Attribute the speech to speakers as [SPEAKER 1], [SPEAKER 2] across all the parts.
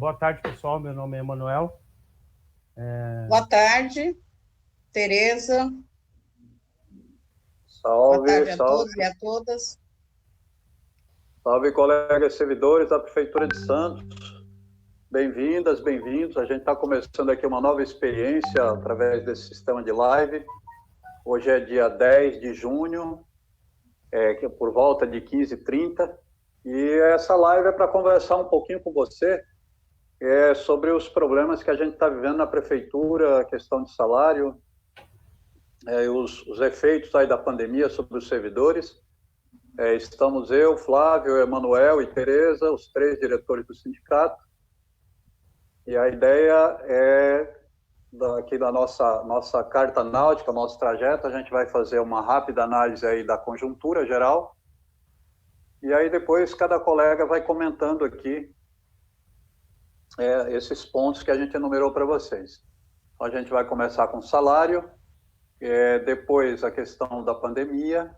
[SPEAKER 1] Boa tarde, pessoal. Meu nome é Emanuel.
[SPEAKER 2] Boa tarde, Tereza.
[SPEAKER 3] Salve,
[SPEAKER 2] boa tarde a
[SPEAKER 3] salve.
[SPEAKER 2] todos e a todas.
[SPEAKER 3] Salve, colegas servidores da Prefeitura de Santos. Bem-vindas, bem-vindos. A gente está começando aqui uma nova experiência através desse sistema de live. Hoje é dia 10 de junho, que é por volta de 15h30. E essa live é para conversar um pouquinho com você sobre os problemas que a gente está vivendo na Prefeitura, a questão de salário, os efeitos aí da pandemia sobre os servidores. Estamos eu, Flávio, Emanuel e Tereza, os 3 diretores do sindicato. E a ideia aqui da nossa carta náutica, nosso trajeto, a gente vai fazer uma rápida análise aí da conjuntura geral. E aí depois cada colega vai comentando aqui esses pontos que a gente enumerou para vocês. Então, a gente vai começar com salário, depois a questão da pandemia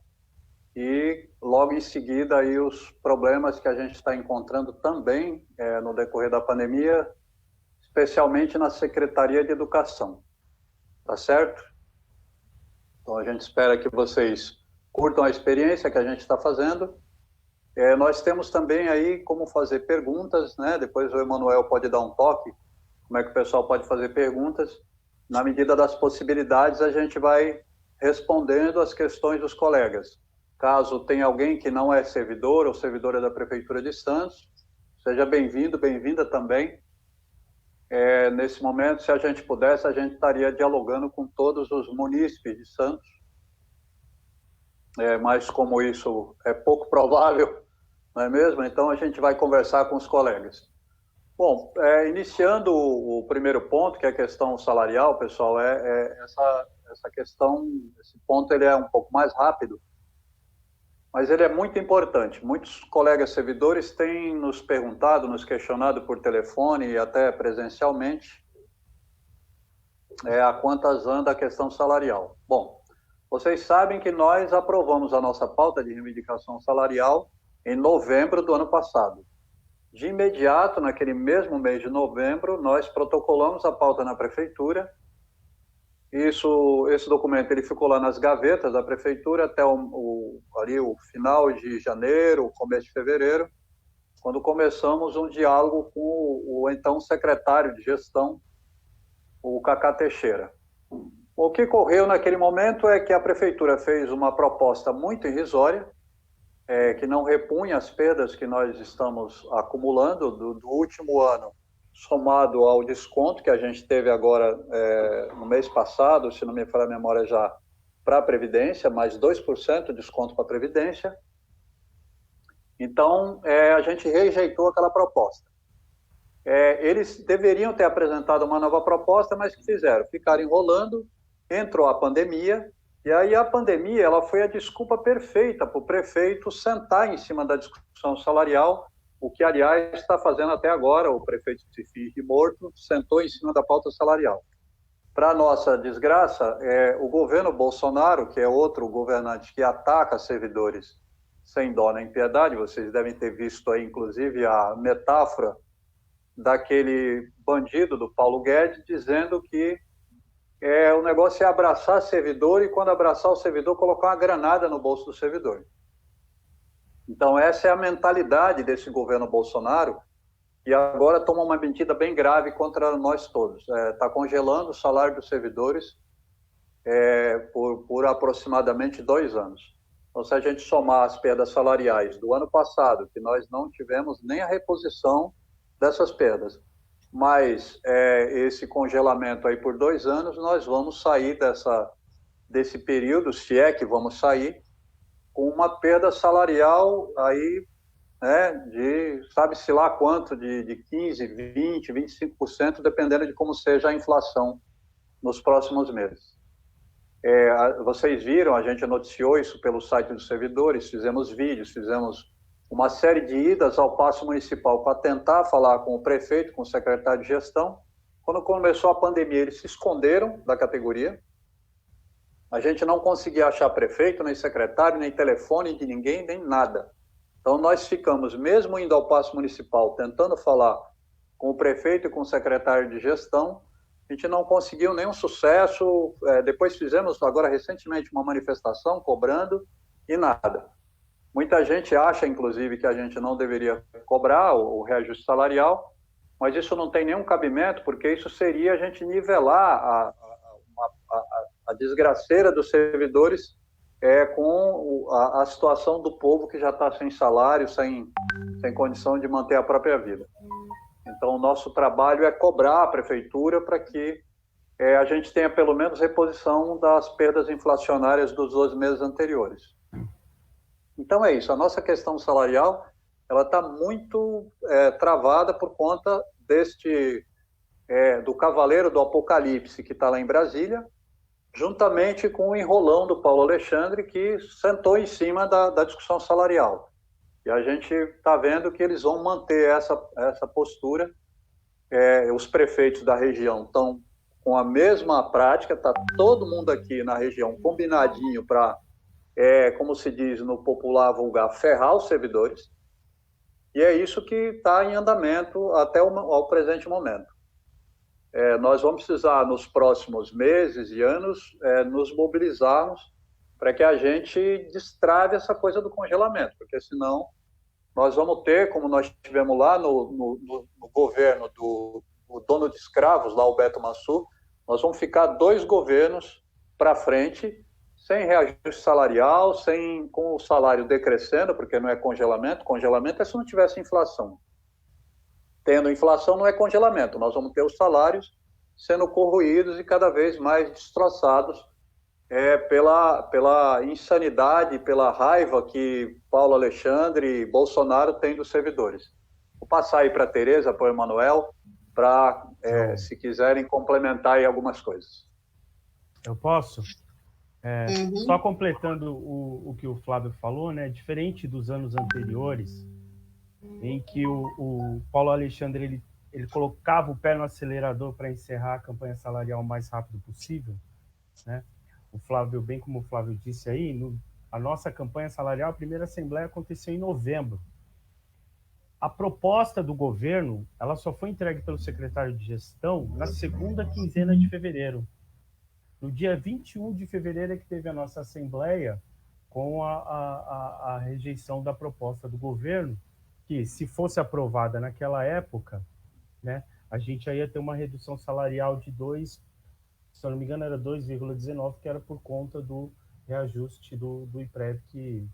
[SPEAKER 3] e logo em seguida aí os problemas que a gente está encontrando também no decorrer da pandemia, especialmente na Secretaria de Educação. Tá certo? Então a gente espera que vocês curtam a experiência que a gente está fazendo. Nós temos também aí como fazer perguntas, né? Depois o Emanuel pode dar um toque, como é que o pessoal pode fazer perguntas. Na medida das possibilidades, a gente vai respondendo as questões dos colegas. Caso tenha alguém que não é servidor ou servidora da Prefeitura de Santos, seja bem-vindo, bem-vinda também. Nesse momento, se a gente pudesse, a gente estaria dialogando com todos os munícipes de Santos. Mas como isso é pouco provável, não é mesmo? Então a gente vai conversar com os colegas. Bom, iniciando o primeiro ponto, que é a questão salarial, pessoal, essa questão, esse ponto ele é um pouco mais rápido, mas ele é muito importante. Muitos colegas servidores têm nos perguntado, nos questionado por telefone e até presencialmente a quantas anda a questão salarial. Bom, vocês sabem que nós aprovamos a nossa pauta de reivindicação salarial em novembro do ano passado. De imediato, naquele mesmo mês de novembro, nós protocolamos a pauta na Prefeitura. Esse documento ele ficou lá nas gavetas da Prefeitura até ali o final de janeiro, começo de fevereiro, quando começamos um diálogo com o então secretário de gestão, o Cacá Teixeira. O que ocorreu naquele momento é que a Prefeitura fez uma proposta muito irrisória, que não repunha as perdas que nós estamos acumulando do último ano, somado ao desconto que a gente teve agora no mês passado, se não me falha a memória já, para a Previdência, mais 2% de desconto para a Previdência. Então, a gente rejeitou aquela proposta. Eles deveriam ter apresentado uma nova proposta, mas o que fizeram? Ficaram enrolando, entrou a pandemia, e aí a pandemia ela foi a desculpa perfeita para o prefeito sentar em cima da discussão salarial, o que, aliás, está fazendo até agora. O prefeito se finge morto, sentou em cima da pauta salarial. Para nossa desgraça, o governo Bolsonaro, que é outro governante que ataca servidores sem dó nem piedade, vocês devem ter visto aí, inclusive, a metáfora daquele bandido do Paulo Guedes, dizendo que o negócio é abraçar servidor e, quando abraçar o servidor, colocar uma granada no bolso do servidor. Então, essa é a mentalidade desse governo Bolsonaro, e agora toma uma medida bem grave contra nós todos. Está congelando o salário dos servidores por aproximadamente 2 anos. Então, se a gente somar as perdas salariais do ano passado, que nós não tivemos nem a reposição dessas perdas, mas esse congelamento aí por 2 anos, nós vamos sair desse período, se é que vamos sair, com uma perda salarial aí, de sabe-se lá quanto, de 15%, 20%, 25%, dependendo de como seja a inflação nos próximos meses. Vocês viram, a gente noticiou isso pelo site dos servidores, fizemos vídeos, fizemos uma série de idas ao Paço Municipal para tentar falar com o prefeito, com o secretário de gestão. Quando começou a pandemia, eles se esconderam da categoria. A gente não conseguia achar prefeito, nem secretário, nem telefone de ninguém, nem nada. Então, nós ficamos, mesmo indo ao Paço Municipal, tentando falar com o prefeito e com o secretário de gestão, a gente não conseguiu nenhum sucesso. Depois fizemos, agora recentemente, uma manifestação cobrando e nada. Muita gente acha, inclusive, que a gente não deveria cobrar o reajuste salarial, mas isso não tem nenhum cabimento, porque isso seria a gente nivelar a desgraceira dos servidores com a situação do povo que já está sem salário, sem condição de manter a própria vida. Então, o nosso trabalho é cobrar a prefeitura para que a gente tenha pelo menos reposição das perdas inflacionárias dos 12 meses anteriores. Então é isso, a nossa questão salarial ela está muito travada por conta do cavaleiro do apocalipse que está lá em Brasília, juntamente com o enrolão do Paulo Alexandre, que sentou em cima da discussão salarial. E a gente está vendo que eles vão manter essa postura. Os prefeitos da região estão com a mesma prática, está todo mundo aqui na região combinadinho para, como se diz no popular vulgar, ferrar os servidores. E é isso que está em andamento até ao presente momento. Nós vamos precisar, nos próximos meses e anos, nos mobilizarmos para que a gente destrave essa coisa do congelamento, porque senão nós vamos ter, como nós tivemos lá no governo do dono de escravos, lá o Beto Mansur, nós vamos ficar 2 governos para frente, sem reajuste salarial, com o salário decrescendo, porque não é congelamento. Congelamento é se não tivesse inflação. Tendo inflação não é congelamento. Nós vamos ter os salários sendo corroídos e cada vez mais destroçados pela insanidade, pela raiva que Paulo Alexandre e Bolsonaro têm dos servidores. Vou passar aí para a Tereza, para o Emanuel, para, se quiserem, complementar aí algumas coisas.
[SPEAKER 1] Eu posso? Só completando o que o Flávio falou, né? Diferente dos anos anteriores, em que o Paulo Alexandre ele colocava o pé no acelerador para encerrar a campanha salarial o mais rápido possível, né? O Flávio, bem como o Flávio disse aí, a nossa campanha salarial, a primeira assembleia aconteceu em novembro. A proposta do governo, ela só foi entregue pelo secretário de gestão na segunda quinzena de fevereiro. No dia 21 de fevereiro é que teve a nossa assembleia com a rejeição da proposta do governo, que, se fosse aprovada naquela época, né, a gente ia ter uma redução salarial de 2, se eu não me engano, era 2,19, que era por conta do reajuste do IPREV que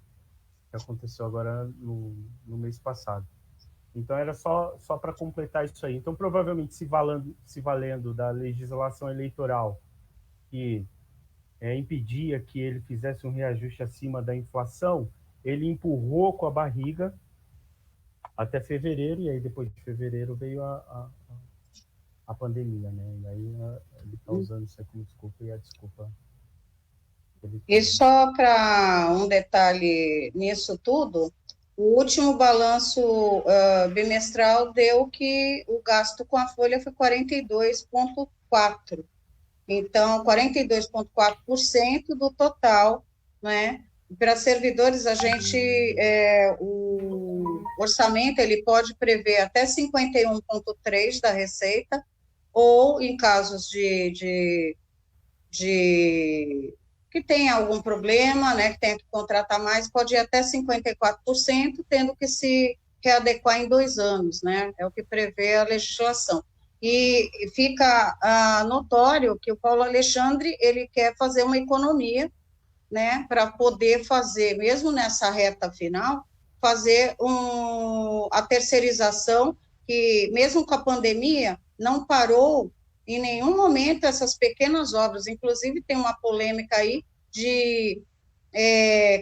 [SPEAKER 1] aconteceu agora no mês passado. Então, era só para completar isso aí. Então, provavelmente, se valendo da legislação eleitoral que impedia que ele fizesse um reajuste acima da inflação, ele empurrou com a barriga até fevereiro, e aí depois de fevereiro veio a pandemia, né? E aí ele está usando isso aí como desculpa, e a desculpa...
[SPEAKER 2] E só para um detalhe nisso tudo, o último balanço bimestral deu que o gasto com a folha foi 42,4%. Então, 42,4% do total, né? Para servidores, a gente, o orçamento, ele pode prever até 51,3% da receita, ou em casos de que tenha algum problema, né, que tenha que contratar mais, pode ir até 54%, tendo que se readequar em 2 anos, né? É o que prevê a legislação. E fica notório que o Paulo Alexandre, ele quer fazer uma economia, né, para poder fazer, mesmo nessa reta final, fazer a terceirização, que mesmo com a pandemia, não parou em nenhum momento essas pequenas obras. Inclusive tem uma polêmica aí de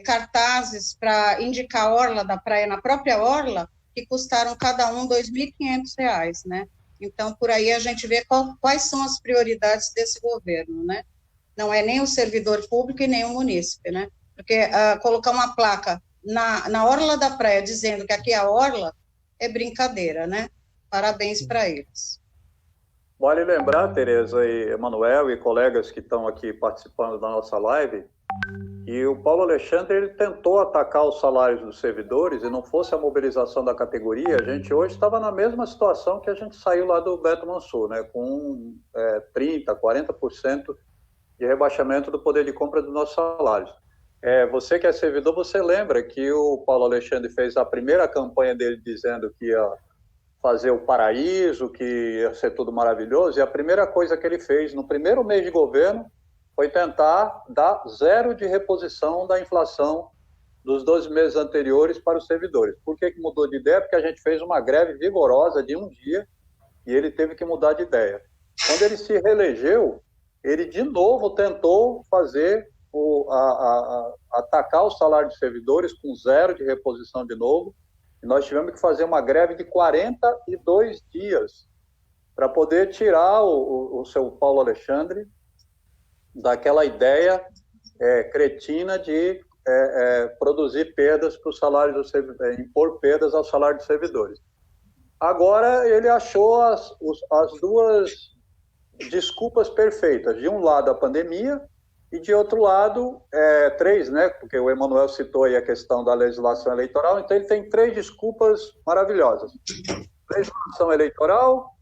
[SPEAKER 2] cartazes para indicar a orla da praia, na própria orla, que custaram cada um R$ 2.500, né? Então, por aí a gente vê quais são as prioridades desse governo, né? Não é nem o servidor público e nem o munícipe, né? Porque colocar uma placa na orla da praia dizendo que aqui é a orla é brincadeira, né? Parabéns para eles.
[SPEAKER 3] Vale lembrar, Tereza e Emanuel e colegas que estão aqui participando da nossa live, E o Paulo Alexandre, ele tentou atacar os salários dos servidores, e não fosse a mobilização da categoria, a gente hoje estava na mesma situação que a gente saiu lá do Beto Mansur, né, com 30%, 40% de rebaixamento do poder de compra dos nossos salários. Você que é servidor, você lembra que o Paulo Alexandre fez a primeira campanha dele dizendo que ia fazer o paraíso, que ia ser tudo maravilhoso, e a primeira coisa que ele fez no primeiro mês de governo foi tentar dar 0 de reposição da inflação dos 12 meses anteriores para os servidores. Por que mudou de ideia? Porque a gente fez uma greve vigorosa de um dia e ele teve que mudar de ideia. Quando ele se reelegeu, ele de novo tentou fazer atacar o salário dos servidores com 0 de reposição de novo, e nós tivemos que fazer uma greve de 42 dias para poder tirar o seu Paulo Alexandre daquela ideia cretina de produzir perdas para o salário dos servidores, impor perdas ao salário dos servidores. Agora ele achou as duas desculpas perfeitas. De um lado a pandemia e de outro lado 3, né? Porque o Emanuel citou aí a questão da legislação eleitoral, então ele tem 3 desculpas maravilhosas: legislação eleitoral,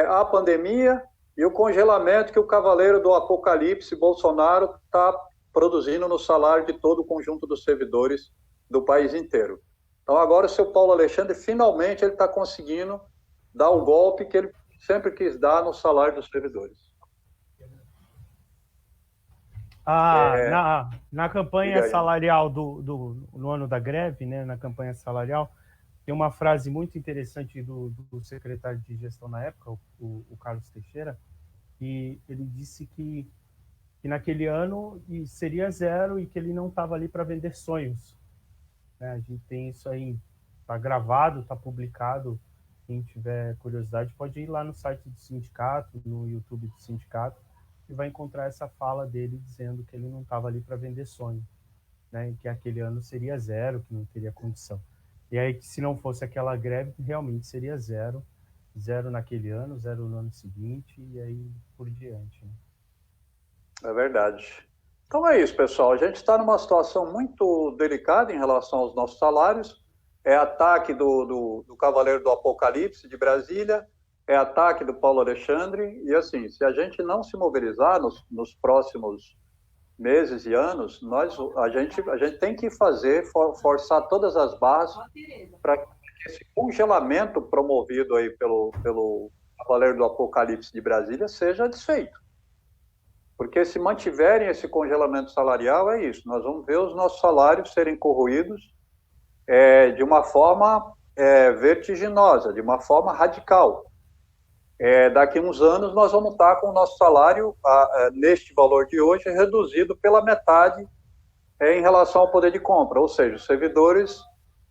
[SPEAKER 3] a pandemia e o congelamento que o cavaleiro do apocalipse, Bolsonaro, está produzindo no salário de todo o conjunto dos servidores do país inteiro. Então agora o seu Paulo Alexandre, finalmente, ele está conseguindo dar o golpe que ele sempre quis dar no salário dos servidores.
[SPEAKER 1] Na campanha salarial no ano da greve, né, na campanha salarial, tem uma frase muito interessante do secretário de gestão na época, o Carlos Teixeira, e ele disse que naquele ano seria 0 e que ele não estava ali para vender sonhos. A gente tem isso aí, está gravado, está publicado. Quem tiver curiosidade pode ir lá no site do sindicato, no YouTube do sindicato, e vai encontrar essa fala dele dizendo que ele não estava ali para vender sonho, né? E que aquele ano seria 0, que não teria condição. E aí, que se não fosse aquela greve, realmente seria 0 naquele ano, 0 no ano seguinte, e aí por diante. Né?
[SPEAKER 3] É verdade. Então é isso, pessoal. A gente está numa situação muito delicada em relação aos nossos salários. É ataque do Cavaleiro do Apocalipse de Brasília, é ataque do Paulo Alexandre, e assim, se a gente não se mobilizar nos próximos meses e anos, a gente tem que forçar todas as barras para que esse congelamento promovido aí pelo Cavaleiro do Apocalipse de Brasília seja desfeito. Porque se mantiverem esse congelamento salarial, é isso, nós vamos ver os nossos salários serem corroídos de uma forma vertiginosa, de uma forma radical. Daqui a uns anos nós vamos estar com o nosso salário, neste valor de hoje, reduzido pela metade em relação ao poder de compra, ou seja,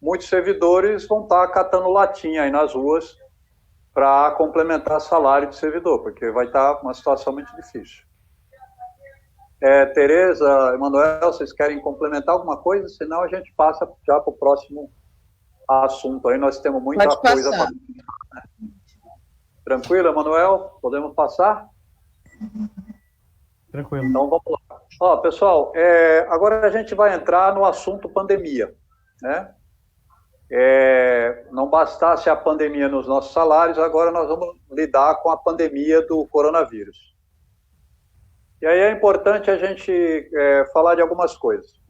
[SPEAKER 3] muitos servidores vão estar catando latinha aí nas ruas para complementar salário de servidor, porque vai estar uma situação muito difícil. Tereza, Emanuel, vocês querem complementar alguma coisa? Senão a gente passa já para o próximo assunto. Aí nós temos muita coisa para... Tranquilo, Emanuel? Podemos passar?
[SPEAKER 1] Tranquilo.
[SPEAKER 3] Então vamos lá. Pessoal, agora a gente vai entrar no assunto pandemia, né? Não bastasse a pandemia nos nossos salários, agora nós vamos lidar com a pandemia do coronavírus. E aí é importante a gente falar de algumas coisas.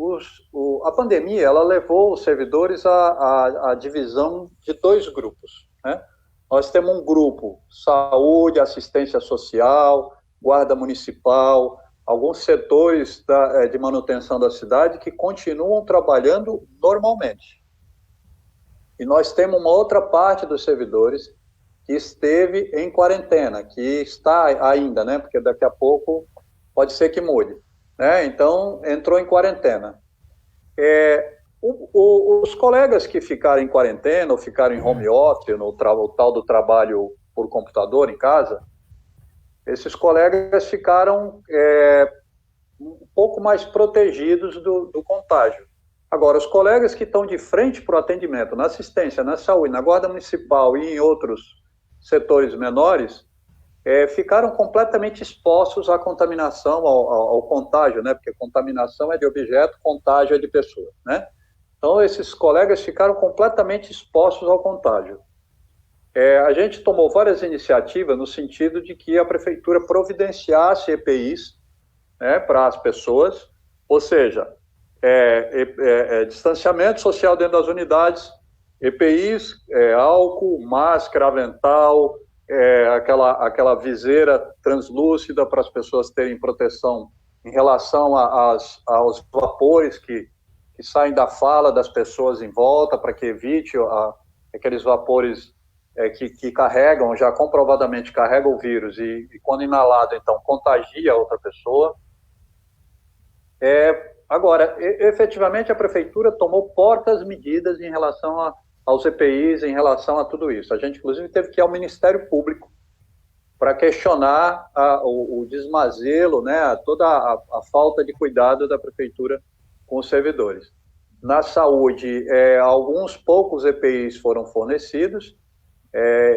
[SPEAKER 3] A pandemia, ela levou os servidores à divisão de 2 grupos, né? Nós temos um grupo, saúde, assistência social, guarda municipal, alguns setores de manutenção da cidade que continuam trabalhando normalmente. E nós temos uma outra parte dos servidores que esteve em quarentena, que está ainda, né? Porque daqui a pouco pode ser que mude, né? Então, entrou em quarentena. Os colegas que ficaram em quarentena ou ficaram em home office, no tal do trabalho por computador em casa, esses colegas ficaram um pouco mais protegidos do contágio. Agora, os colegas que estão de frente para o atendimento, na assistência, na saúde, na guarda municipal e em outros setores menores, ficaram completamente expostos à contaminação, ao contágio, né? Porque contaminação é de objeto, contágio é de pessoa, né? Então, esses colegas ficaram completamente expostos ao contágio. A gente tomou várias iniciativas no sentido de que a prefeitura providenciasse EPIs, né, para as pessoas, ou seja, distanciamento social dentro das unidades, EPIs, álcool, máscara, avental, aquela viseira translúcida para as pessoas terem proteção em relação aos vapores que saem da fala das pessoas em volta, para que evite aqueles vapores que carregam, já comprovadamente carregam o vírus e quando inalado, então, contagia a outra pessoa. Agora, efetivamente, a prefeitura tomou portas medidas em relação aos EPIs, em relação a tudo isso. A gente, inclusive, teve que ir ao Ministério Público para questionar o desmazelo, né, toda a falta de cuidado da prefeitura com os servidores. Na saúde, alguns poucos EPIs foram fornecidos,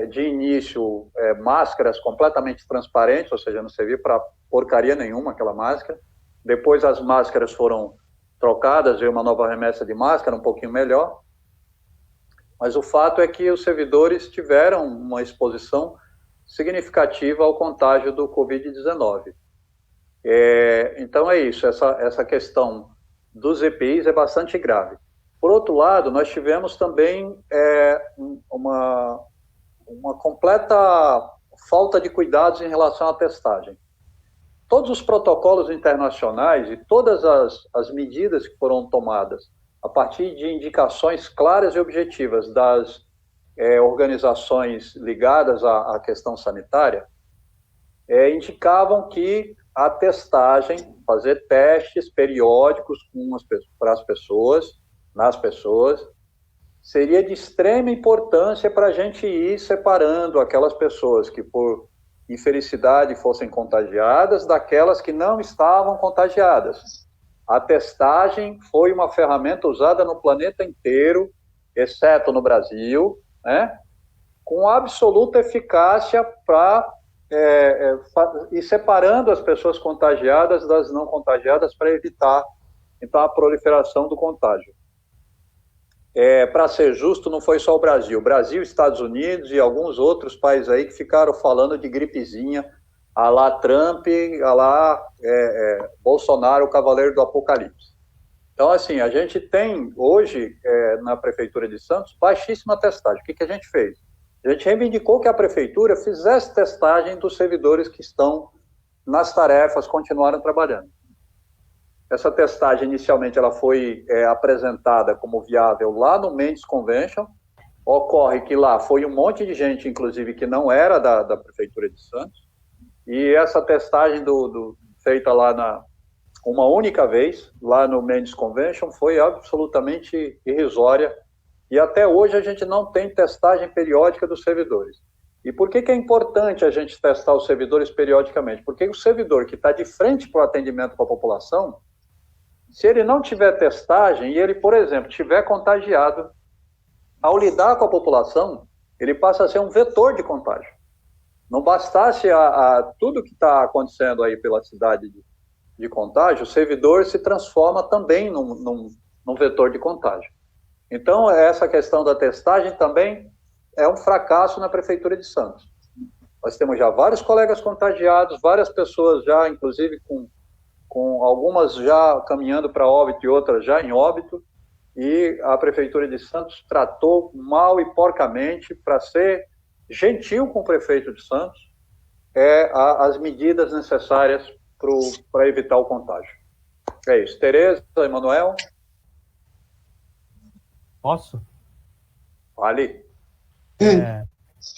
[SPEAKER 3] de início, máscaras completamente transparentes, ou seja, não servia para porcaria nenhuma aquela máscara. Depois as máscaras foram trocadas, veio uma nova remessa de máscara, um pouquinho melhor. Mas o fato é que os servidores tiveram uma exposição significativa ao contágio do Covid-19. Então é isso, essa questão dos EPIs é bastante grave. Por outro lado, nós tivemos também uma completa falta de cuidados em relação à testagem. Todos os protocolos internacionais e todas as medidas que foram tomadas a partir de indicações claras e objetivas das organizações ligadas à questão sanitária, indicavam que a testagem, fazer testes periódicos para as pessoas, nas pessoas, seria de extrema importância para a gente ir separando aquelas pessoas que, por infelicidade, fossem contagiadas daquelas que não estavam contagiadas. A testagem foi uma ferramenta usada no planeta inteiro, exceto no Brasil, né, com absoluta eficácia para ir separando as pessoas contagiadas das não contagiadas para evitar, então, a proliferação do contágio. Para ser justo, não foi só o Brasil, Estados Unidos e alguns outros países aí que ficaram falando de gripezinha, a lá Trump, a lá Bolsonaro, o cavaleiro do apocalipse. Então, assim, a gente tem hoje, na Prefeitura de Santos, baixíssima testagem. O que a gente fez? A gente reivindicou que a Prefeitura fizesse testagem dos servidores que estão nas tarefas, continuaram trabalhando. Essa testagem, inicialmente, ela foi apresentada como viável lá no Mendes Convention. Ocorre que lá foi um monte de gente, inclusive, que não era da Prefeitura de Santos. E essa testagem feita lá uma única vez, lá no Mendes Convention, foi absolutamente irrisória. E até hoje a gente não tem testagem periódica dos servidores. E por que é importante a gente testar os servidores periodicamente? Porque o servidor que está de frente para o atendimento com a população, se ele não tiver testagem e ele, por exemplo, estiver contagiado, ao lidar com a população, ele passa a ser um vetor de contágio. Não bastasse tudo que está acontecendo aí pela cidade de contágio, o servidor se transforma também num vetor de contágio. Então, essa questão da testagem também é um fracasso na Prefeitura de Santos. Nós temos já vários colegas contagiados, várias pessoas já, inclusive, com algumas já caminhando para óbito e outras já em óbito, e a Prefeitura de Santos tratou mal e porcamente, para ser gentil com o prefeito de Santos, as medidas necessárias para evitar o contágio. É isso. Tereza, Emanuel?
[SPEAKER 1] Posso?
[SPEAKER 3] Vale.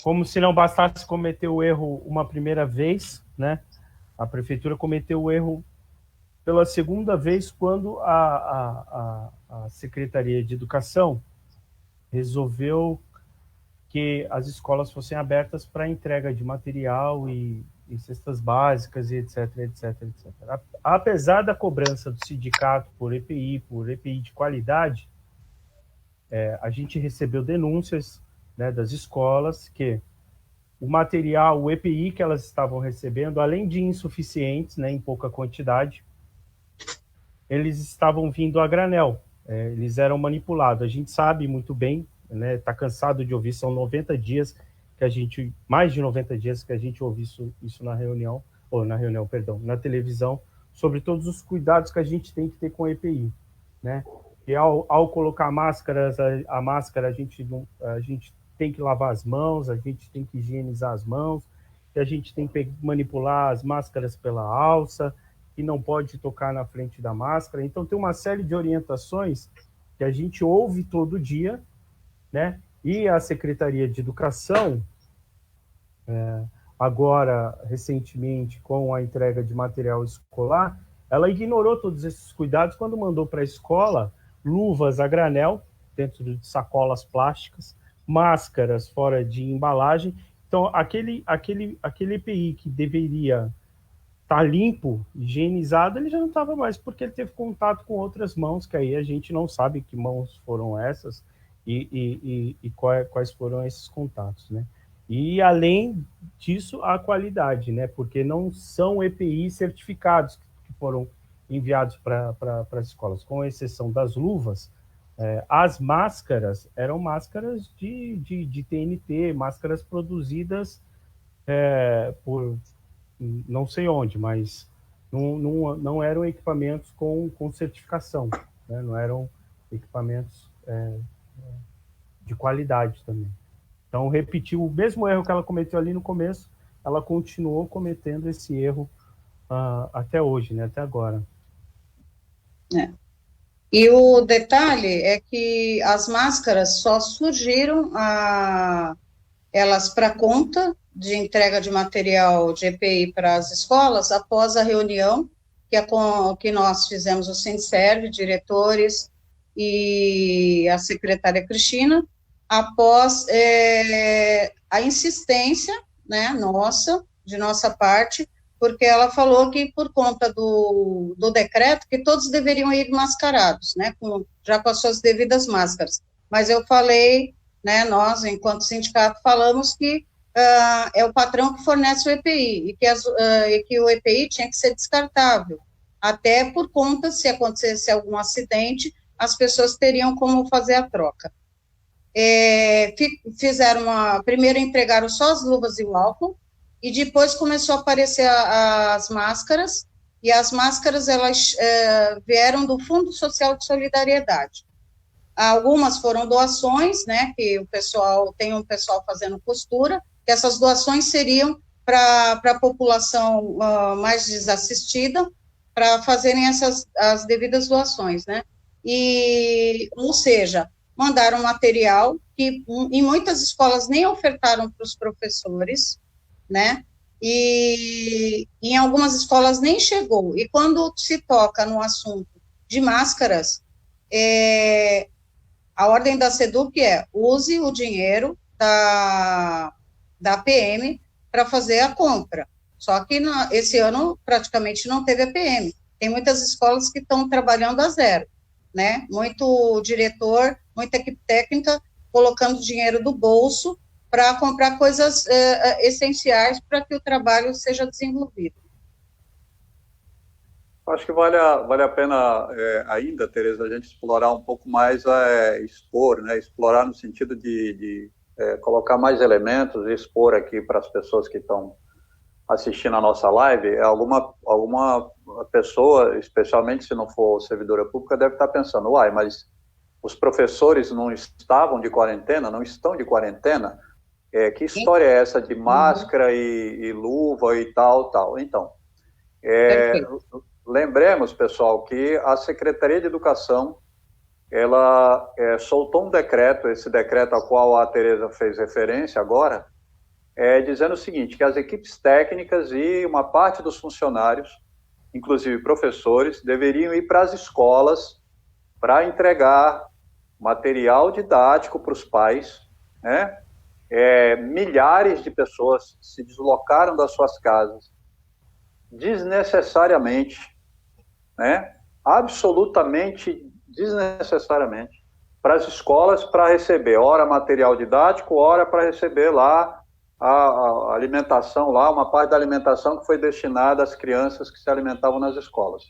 [SPEAKER 1] Como se não bastasse cometer o erro uma primeira vez, né? A prefeitura cometeu o erro pela segunda vez quando a Secretaria de Educação resolveu que as escolas fossem abertas para entrega de material e cestas básicas e etc, etc, etc. Apesar da cobrança do sindicato por EPI de qualidade, a gente recebeu denúncias, né, das escolas que o material, o EPI que elas estavam recebendo, além de insuficientes, né, em pouca quantidade, eles estavam vindo a granel, eles eram manipulados. A gente sabe muito bem, né, tá cansado de ouvir, são 90 dias que a gente, mais de 90 dias que a gente ouve isso na reunião, na televisão, sobre todos os cuidados que a gente tem que ter com a EPI, né? E ao colocar máscaras, a máscara, a gente tem que lavar as mãos, a gente tem que higienizar as mãos, e a gente tem que manipular as máscaras pela alça, e não pode tocar na frente da máscara. Então, tem uma série de orientações que a gente ouve todo dia, né? E a Secretaria de Educação, agora, recentemente, com a entrega de material escolar, ela ignorou todos esses cuidados quando mandou para a escola luvas a granel, dentro de sacolas plásticas, máscaras fora de embalagem. Então, aquele EPI que deveria estar lim,po, higienizado, ele já não estava mais, porque ele teve contato com outras mãos, que aí a gente não sabe que mãos foram essas e quais foram esses contatos, né? E, além disso, a qualidade, né? Porque não são EPI certificados que foram enviados para as escolas, com exceção das luvas. As máscaras eram máscaras de TNT, máscaras produzidas por não sei onde, mas não eram equipamentos com certificação, né? Não eram equipamentos de qualidade também. Então, repetiu o mesmo erro que ela cometeu ali no começo, ela continuou cometendo esse erro até hoje, né? Até agora.
[SPEAKER 2] E o detalhe é que as máscaras só surgiram elas para conta de entrega de material de EPI para as escolas após a reunião que nós fizemos, o Sinserv, diretores e a secretária Cristina, após a insistência, né, de nossa parte, porque ela falou que, por conta do decreto, que todos deveriam ir mascarados, né, já com as suas devidas máscaras. Mas eu falei, né, nós, enquanto sindicato, falamos que é o patrão que fornece o EPI, e que o EPI tinha que ser descartável, até por conta, se acontecesse algum acidente, as pessoas teriam como fazer a troca. Primeiro entregaram só as luvas e o álcool, e depois começou a aparecer as máscaras, e as máscaras, elas vieram do Fundo Social de Solidariedade. Algumas foram doações, né, que tem um pessoal fazendo costura, que essas doações seriam para a população mais desassistida, para fazerem as devidas doações, né, ou seja, mandaram material que em muitas escolas nem ofertaram para os professores, né, e em algumas escolas nem chegou. E quando se toca no assunto de máscaras, a ordem da SEDUC use o dinheiro da PM para fazer a compra. Só que esse ano praticamente não teve a PM. Tem muitas escolas que estão trabalhando a zero, né? Muito diretor, muita equipe técnica colocando dinheiro do bolso para comprar coisas essenciais para que o trabalho seja desenvolvido.
[SPEAKER 3] Acho que vale a pena ainda, Tereza, a gente explorar um pouco mais, expor, né? Explorar no sentido de colocar mais elementos e expor aqui para as pessoas que estão assistindo a nossa live. Alguma pessoa, especialmente se não for servidora pública, deve estar pensando, mas os professores não estavam de quarentena, não estão de quarentena? Que história é essa de máscara e luva e tal? Então, lembremos, pessoal, que a Secretaria de Educação, ela soltou um decreto, esse decreto ao qual a Tereza fez referência agora, dizendo o seguinte, que as equipes técnicas e uma parte dos funcionários, inclusive professores, deveriam ir para as escolas para entregar material didático para os pais, né? Milhares de pessoas se deslocaram das suas casas desnecessariamente, né? Absolutamente desnecessariamente, para as escolas, para receber ora material didático, ora para receber lá a alimentação lá, uma parte da alimentação que foi destinada às crianças que se alimentavam nas escolas.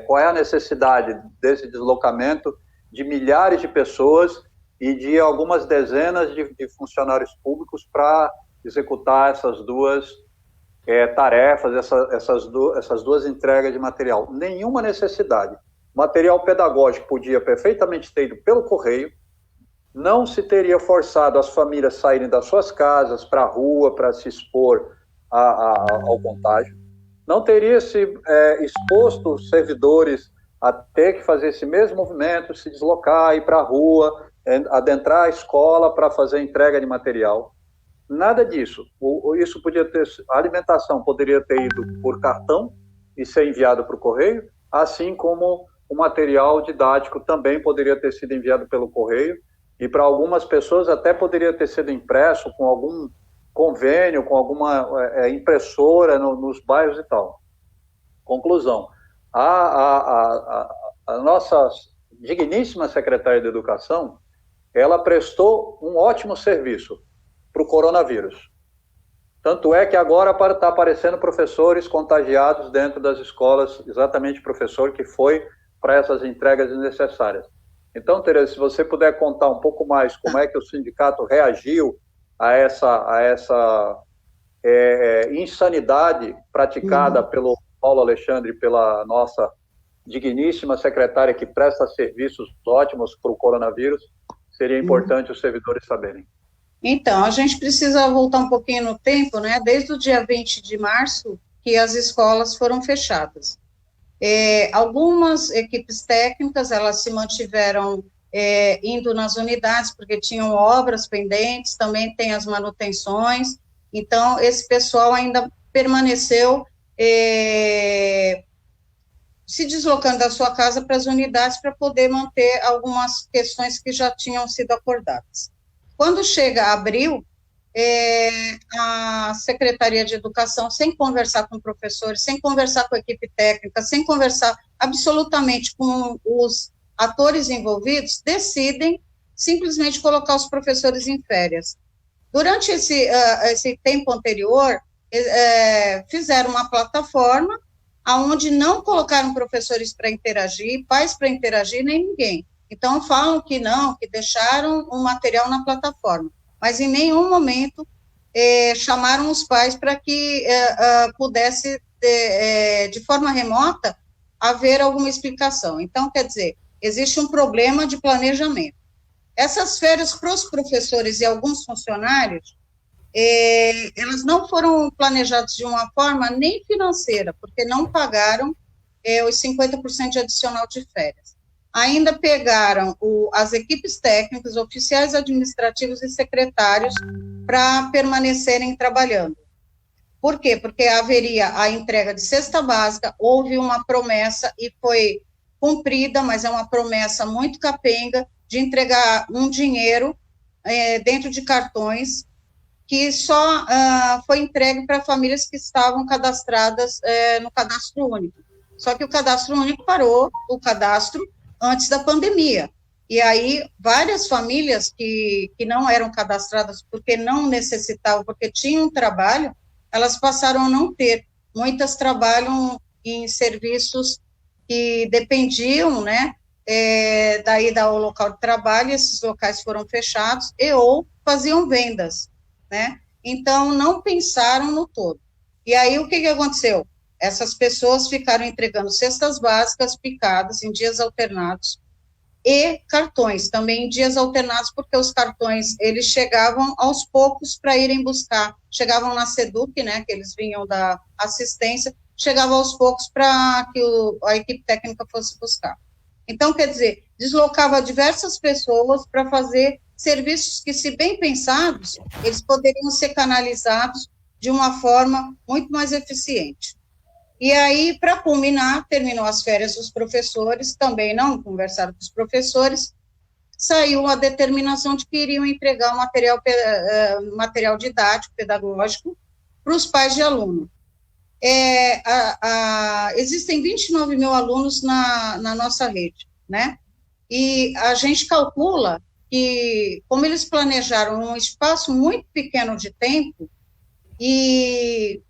[SPEAKER 3] Qual é a necessidade desse deslocamento de milhares de pessoas e de algumas dezenas de funcionários públicos para executar essas duas tarefas, essas duas entregas de material? Nenhuma necessidade. O material pedagógico podia perfeitamente ter ido pelo correio, não se teria forçado as famílias a saírem das suas casas para a rua para se expor ao contágio, não teria se exposto os servidores a ter que fazer esse mesmo movimento, se deslocar, ir para a rua, adentrar a escola para fazer entrega de material. Nada disso. Isso podia ter, a alimentação poderia ter ido por cartão e ser enviado para o correio, assim como o material didático também poderia ter sido enviado pelo correio, e para algumas pessoas até poderia ter sido impresso com algum convênio, com alguma impressora nos bairros e tal. Conclusão, a nossa digníssima secretária de Educação, ela prestou um ótimo serviço para o coronavírus. Tanto é que agora está aparecendo professores contagiados dentro das escolas, exatamente professor que foi para essas entregas desnecessárias. Então, Tereza, se você puder contar um pouco mais como é que o sindicato reagiu a essa insanidade praticada pelo Paulo Alexandre, pela nossa digníssima secretária que presta serviços ótimos para o coronavírus, seria importante os servidores saberem.
[SPEAKER 2] Então, a gente precisa voltar um pouquinho no tempo, né? Desde o dia 20 de março que as escolas foram fechadas. Algumas equipes técnicas, elas se mantiveram indo nas unidades, porque tinham obras pendentes, também tem as manutenções, então esse pessoal ainda permaneceu se deslocando da sua casa para as unidades para poder manter algumas questões que já tinham sido acordadas. Quando chega abril, a Secretaria de Educação, sem conversar com professores, sem conversar com a equipe técnica, sem conversar absolutamente com os atores envolvidos, decidem simplesmente colocar os professores em férias. Durante esse tempo anterior, fizeram uma plataforma onde não colocaram professores para interagir, pais para interagir, nem ninguém. Então, falam que não, que deixaram o material na plataforma, mas em nenhum momento chamaram os pais para que pudesse, de forma remota, haver alguma explicação. Então, quer dizer, existe um problema de planejamento. Essas férias para os professores e alguns funcionários, elas não foram planejadas de uma forma nem financeira, porque não pagaram os 50% de adicional de férias. Ainda pegaram as equipes técnicas, oficiais administrativos e secretários para permanecerem trabalhando. Por quê? Porque haveria a entrega de cesta básica, houve uma promessa e foi cumprida, mas é uma promessa muito capenga, de entregar um dinheiro dentro de cartões, que só foi entregue para famílias que estavam cadastradas no cadastro único. Só que o cadastro único parou, o cadastro, antes da pandemia. E aí, várias famílias que não eram cadastradas porque não necessitavam, porque tinham trabalho, elas passaram a não ter. Muitas trabalham em serviços que dependiam, né, da ida ao local de trabalho, esses locais foram fechados, ou faziam vendas, né? Então, não pensaram no todo. E aí, o que aconteceu? Essas pessoas ficaram entregando cestas básicas picadas em dias alternados e cartões também em dias alternados, porque os cartões, eles chegavam aos poucos para irem buscar, chegavam na SEDUC, né, que eles vinham da assistência, chegavam aos poucos para que a equipe técnica fosse buscar. Então, quer dizer, deslocava diversas pessoas para fazer serviços que, se bem pensados, eles poderiam ser canalizados de uma forma muito mais eficiente. E aí, para culminar, terminou as férias dos professores, também não conversaram com os professores, saiu a determinação de que iriam entregar o material didático, pedagógico, para os pais de aluno. Existem 29 mil alunos na nossa rede, né? E a gente calcula que, como eles planejaram um espaço muito pequeno de tempo, e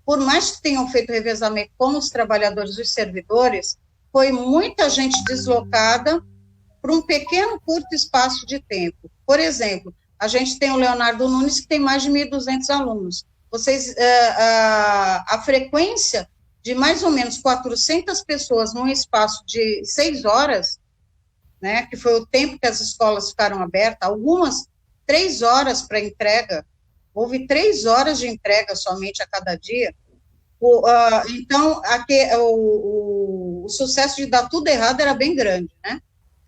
[SPEAKER 2] por mais que tenham feito revezamento com os trabalhadores e os servidores, foi muita gente deslocada para um pequeno, curto espaço de tempo. Por exemplo, a gente tem o Leonardo Nunes, que tem mais de 1.200 alunos. A frequência de mais ou menos 400 pessoas num espaço de 6 horas, né, que foi o tempo que as escolas ficaram abertas, algumas 3 horas para entrega, houve 3 horas de entrega somente a cada dia. Então, o sucesso de dar tudo errado era bem grande, né?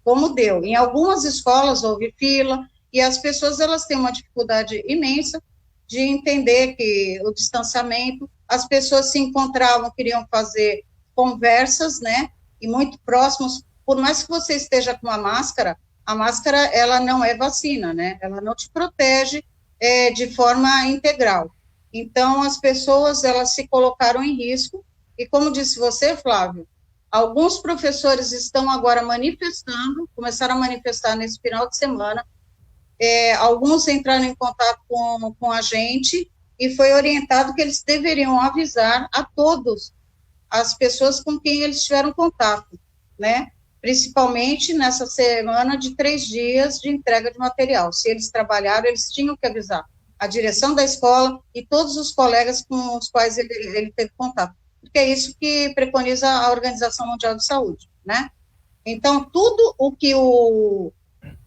[SPEAKER 2] Como deu. Em algumas escolas houve fila, e as pessoas elas têm uma dificuldade imensa de entender que o distanciamento, as pessoas se encontravam, queriam fazer conversas, né? E muito próximos, por mais que você esteja com a máscara ela não é vacina, né? Ela não te protege de forma integral. Então, as pessoas, elas se colocaram em risco, e como disse você, Flávio, alguns professores estão agora começaram a manifestar nesse final de semana, alguns entraram em contato com a gente, e foi orientado que eles deveriam avisar a todos as pessoas com quem eles tiveram contato, né? Principalmente nessa semana de 3 dias de entrega de material. Se eles trabalharam, eles tinham que avisar a direção da escola e todos os colegas com os quais ele teve contato, porque é isso que preconiza a Organização Mundial de Saúde, né? Então, tudo o que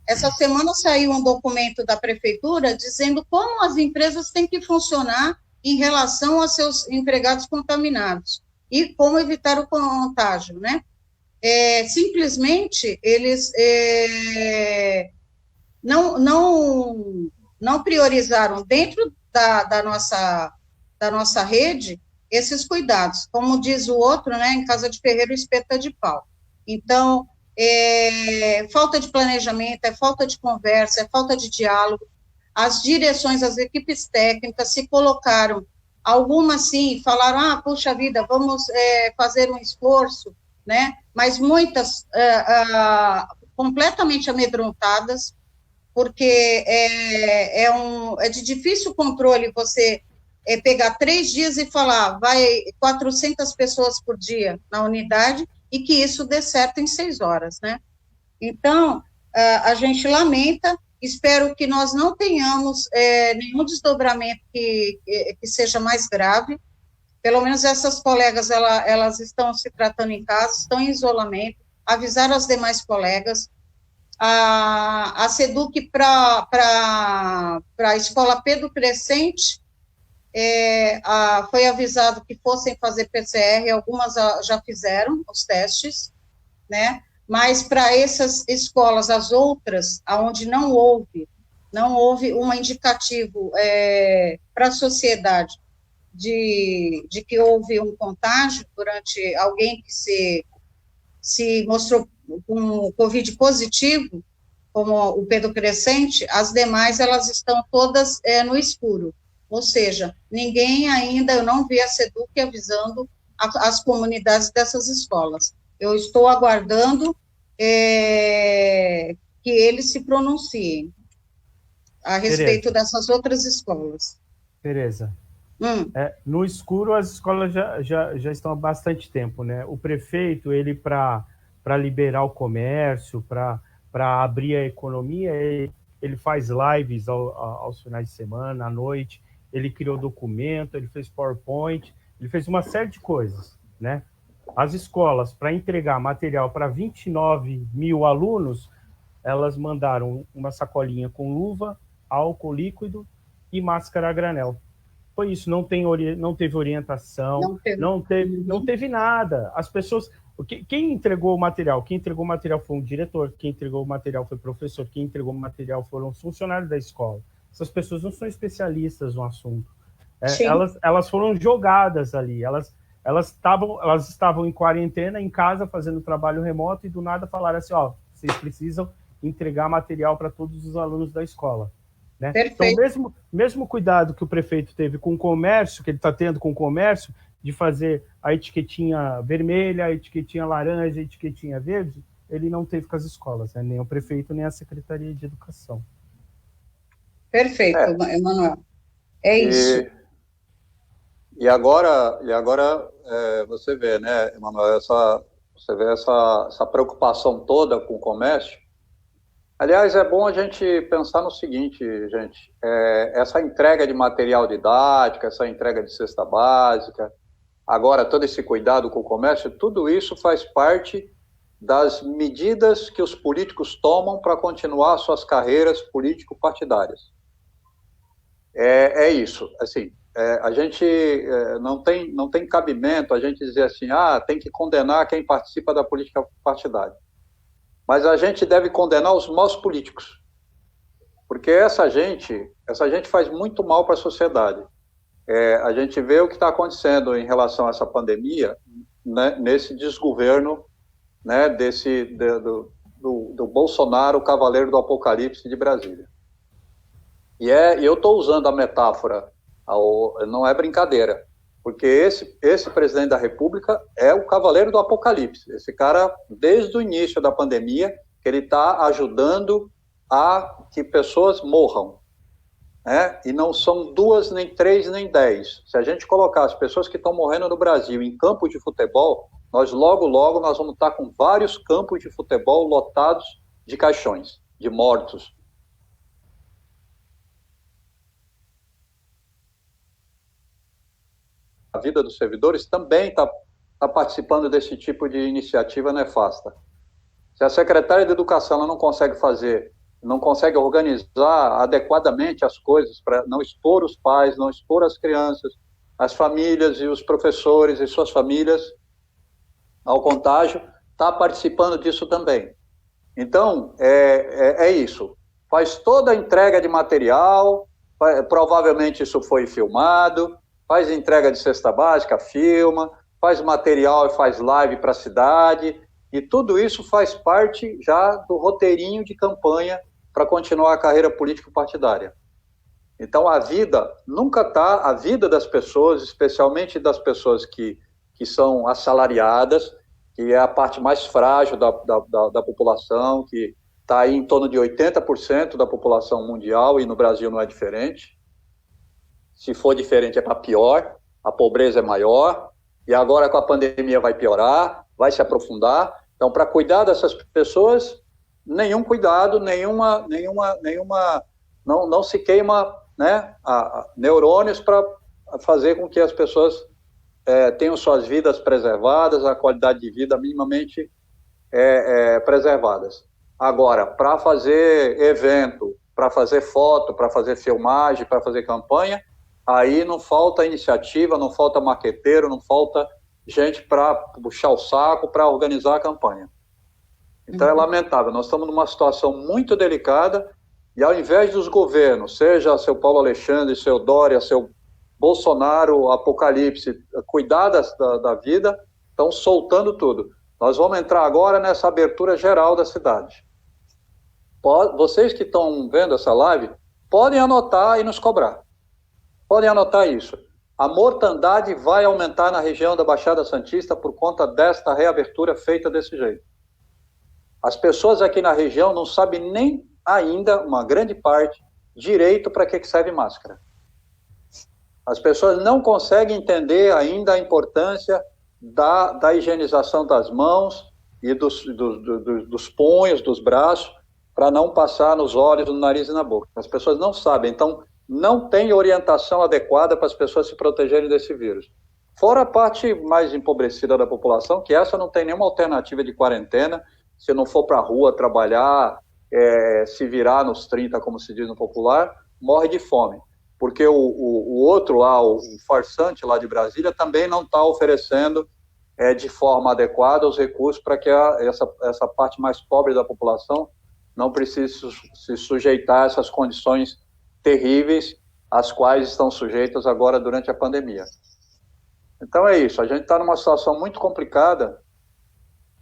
[SPEAKER 2] essa semana saiu um documento da prefeitura dizendo como as empresas têm que funcionar em relação aos seus empregados contaminados e como evitar o contágio, né? Simplesmente, eles não priorizaram dentro da nossa rede esses cuidados. Como diz o outro, né, em casa de ferreiro, espeta de pau. Então, falta de planejamento, falta de conversa, falta de diálogo. As direções, as equipes técnicas se colocaram, algumas sim, falaram, puxa vida, vamos fazer um esforço, né, mas muitas completamente amedrontadas, porque é de difícil controle você pegar 3 dias e falar, vai 400 pessoas por dia na unidade, e que isso dê certo em 6 horas, né? Então, a gente lamenta, espero que nós não tenhamos nenhum desdobramento que seja mais grave. Pelo menos essas colegas, elas estão se tratando em casa, estão em isolamento, avisaram as demais colegas. A SEDUC para a escola Pedro Crescente, foi avisado que fossem fazer PCR, algumas já fizeram os testes, né? Mas para essas escolas, as outras, onde não houve um indicativo para a sociedade de que houve um contágio durante alguém que se mostrou com Covid positivo, como o Pedro Crescente, as demais, elas estão todas no escuro. Ou seja, ninguém ainda, eu não vi a SEDUC avisando as comunidades dessas escolas. Eu estou aguardando que eles se pronunciem a respeito dessas outras escolas.
[SPEAKER 1] Tereza, no escuro as escolas já estão há bastante tempo, né? O prefeito, ele para liberar o comércio, para abrir a economia, ele faz lives aos finais de semana, à noite, ele criou documento, ele fez PowerPoint, ele fez uma série de coisas, né? As escolas, para entregar material para 29 mil alunos, elas mandaram uma sacolinha com luva, álcool líquido e máscara a granel. Foi isso, não teve orientação, não teve nada. As pessoas... Quem entregou o material? Quem entregou o material foi um diretor, quem entregou o material foi o professor, quem entregou o material foram os funcionários da escola. Essas pessoas não são especialistas no assunto. Elas foram jogadas ali, elas estavam em quarentena, em casa, fazendo trabalho remoto, e do nada falaram assim, vocês precisam entregar material para todos os alunos da escola. Né? Então, mesmo cuidado que o prefeito teve com o comércio, que ele está tendo com o comércio, de fazer a etiquetinha vermelha, a etiquetinha laranja, a etiquetinha verde, ele não teve com as escolas, né? Nem o prefeito, nem a Secretaria de Educação.
[SPEAKER 2] Perfeito, Emanuel. É isso.
[SPEAKER 3] E agora você vê, né, Emanuel, você vê essa preocupação toda com o comércio. Aliás, é bom a gente pensar no seguinte, gente, essa entrega de material didático, essa entrega de cesta básica, agora todo esse cuidado com o comércio, tudo isso faz parte das medidas que os políticos tomam para continuar suas carreiras político-partidárias. É isso, assim, a gente não tem cabimento a gente dizer assim, tem que condenar quem participa da política partidária. Mas a gente deve condenar os maus políticos, porque essa gente faz muito mal para a sociedade. A gente vê o que está acontecendo em relação a essa pandemia, né, nesse desgoverno, né, do Bolsonaro, o cavaleiro do apocalipse de Brasília. E eu estou usando a metáfora, não é brincadeira, porque esse presidente da República é o cavaleiro do apocalipse. Esse cara, desde o início da pandemia, que ele está ajudando a que pessoas morram. Né? E não são 2, nem 3, nem 10. Se a gente colocar as pessoas que estão morrendo no Brasil em campos de futebol, logo nós vamos estar com vários campos de futebol lotados de caixões, de mortos. A vida dos servidores também está participando desse tipo de iniciativa nefasta. Se a secretária de Educação ela não consegue organizar adequadamente as coisas para não expor os pais, não expor as crianças, as famílias e os professores e suas famílias ao contágio, está participando disso também. Então, é isso. Faz toda a entrega de material, provavelmente isso foi filmado, faz entrega de cesta básica, filma, faz material e faz live para a cidade, e tudo isso faz parte já do roteirinho de campanha para continuar a carreira político-partidária. Então, a vida das pessoas, especialmente das pessoas que são assalariadas, que é a parte mais frágil da população, que está aí em torno de 80% da população mundial, e no Brasil não é diferente. Se for diferente é para pior, a pobreza é maior, e agora com a pandemia vai piorar, vai se aprofundar. Então, para cuidar dessas pessoas, nenhum cuidado, não se queima, né, neurônios para fazer com que as pessoas tenham suas vidas preservadas, a qualidade de vida minimamente preservadas. Agora, para fazer evento, para fazer foto, para fazer filmagem, para fazer campanha, aí não falta iniciativa, não falta marqueteiro, não falta gente para puxar o saco, para organizar a campanha. Então é lamentável, nós estamos numa situação muito delicada, e ao invés dos governos, seja seu Paulo Alexandre, seu Dória, seu Bolsonaro, Apocalipse, cuidar da vida, estão soltando tudo. Nós vamos entrar agora nessa abertura geral da cidade. Vocês que estão vendo essa live, podem anotar e nos cobrar. Podem anotar isso. A mortandade vai aumentar na região da Baixada Santista por conta desta reabertura feita desse jeito. As pessoas aqui na região não sabem nem ainda, uma grande parte, direito para que serve máscara. As pessoas não conseguem entender ainda a importância da higienização das mãos e dos punhos, dos braços, para não passar nos olhos, no nariz e na boca. As pessoas não sabem, então não tem orientação adequada para as pessoas se protegerem desse vírus. Fora a parte mais empobrecida da população, que essa não tem nenhuma alternativa de quarentena, se não for para a rua trabalhar, se virar nos 30, como se diz no popular, morre de fome. Porque o outro lá, o farsante lá de Brasília, também não está oferecendo de forma adequada os recursos para que essa parte mais pobre da população não precise se sujeitar a essas condições terríveis às quais estão sujeitas agora durante a pandemia. Então é isso, a gente está numa situação muito complicada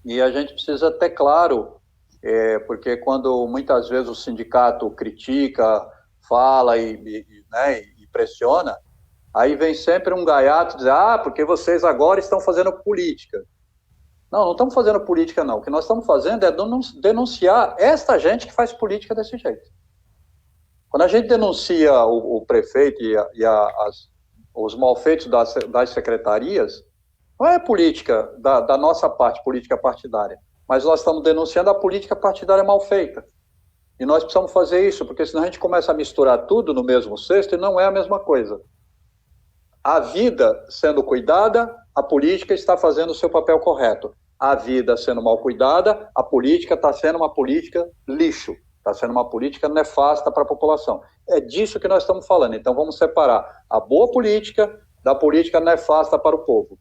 [SPEAKER 3] e a gente precisa ter claro, porque quando muitas vezes o sindicato critica, fala e pressiona, aí vem sempre um gaiato dizer, porque vocês agora estão fazendo política. Não estamos fazendo política, não. O que nós estamos fazendo é denunciar esta gente que faz política desse jeito. Quando a gente denuncia o prefeito os malfeitos das secretarias, não é política da nossa parte, política partidária, mas nós estamos denunciando a política partidária mal feita. E nós precisamos fazer isso, porque senão a gente começa a misturar tudo no mesmo cesto e não é a mesma coisa. A vida sendo cuidada, a política está fazendo o seu papel correto. A vida sendo mal cuidada, a política está sendo uma política lixo, está sendo uma política nefasta para a população. É disso que nós estamos falando. Então vamos separar a boa política da política nefasta para o povo.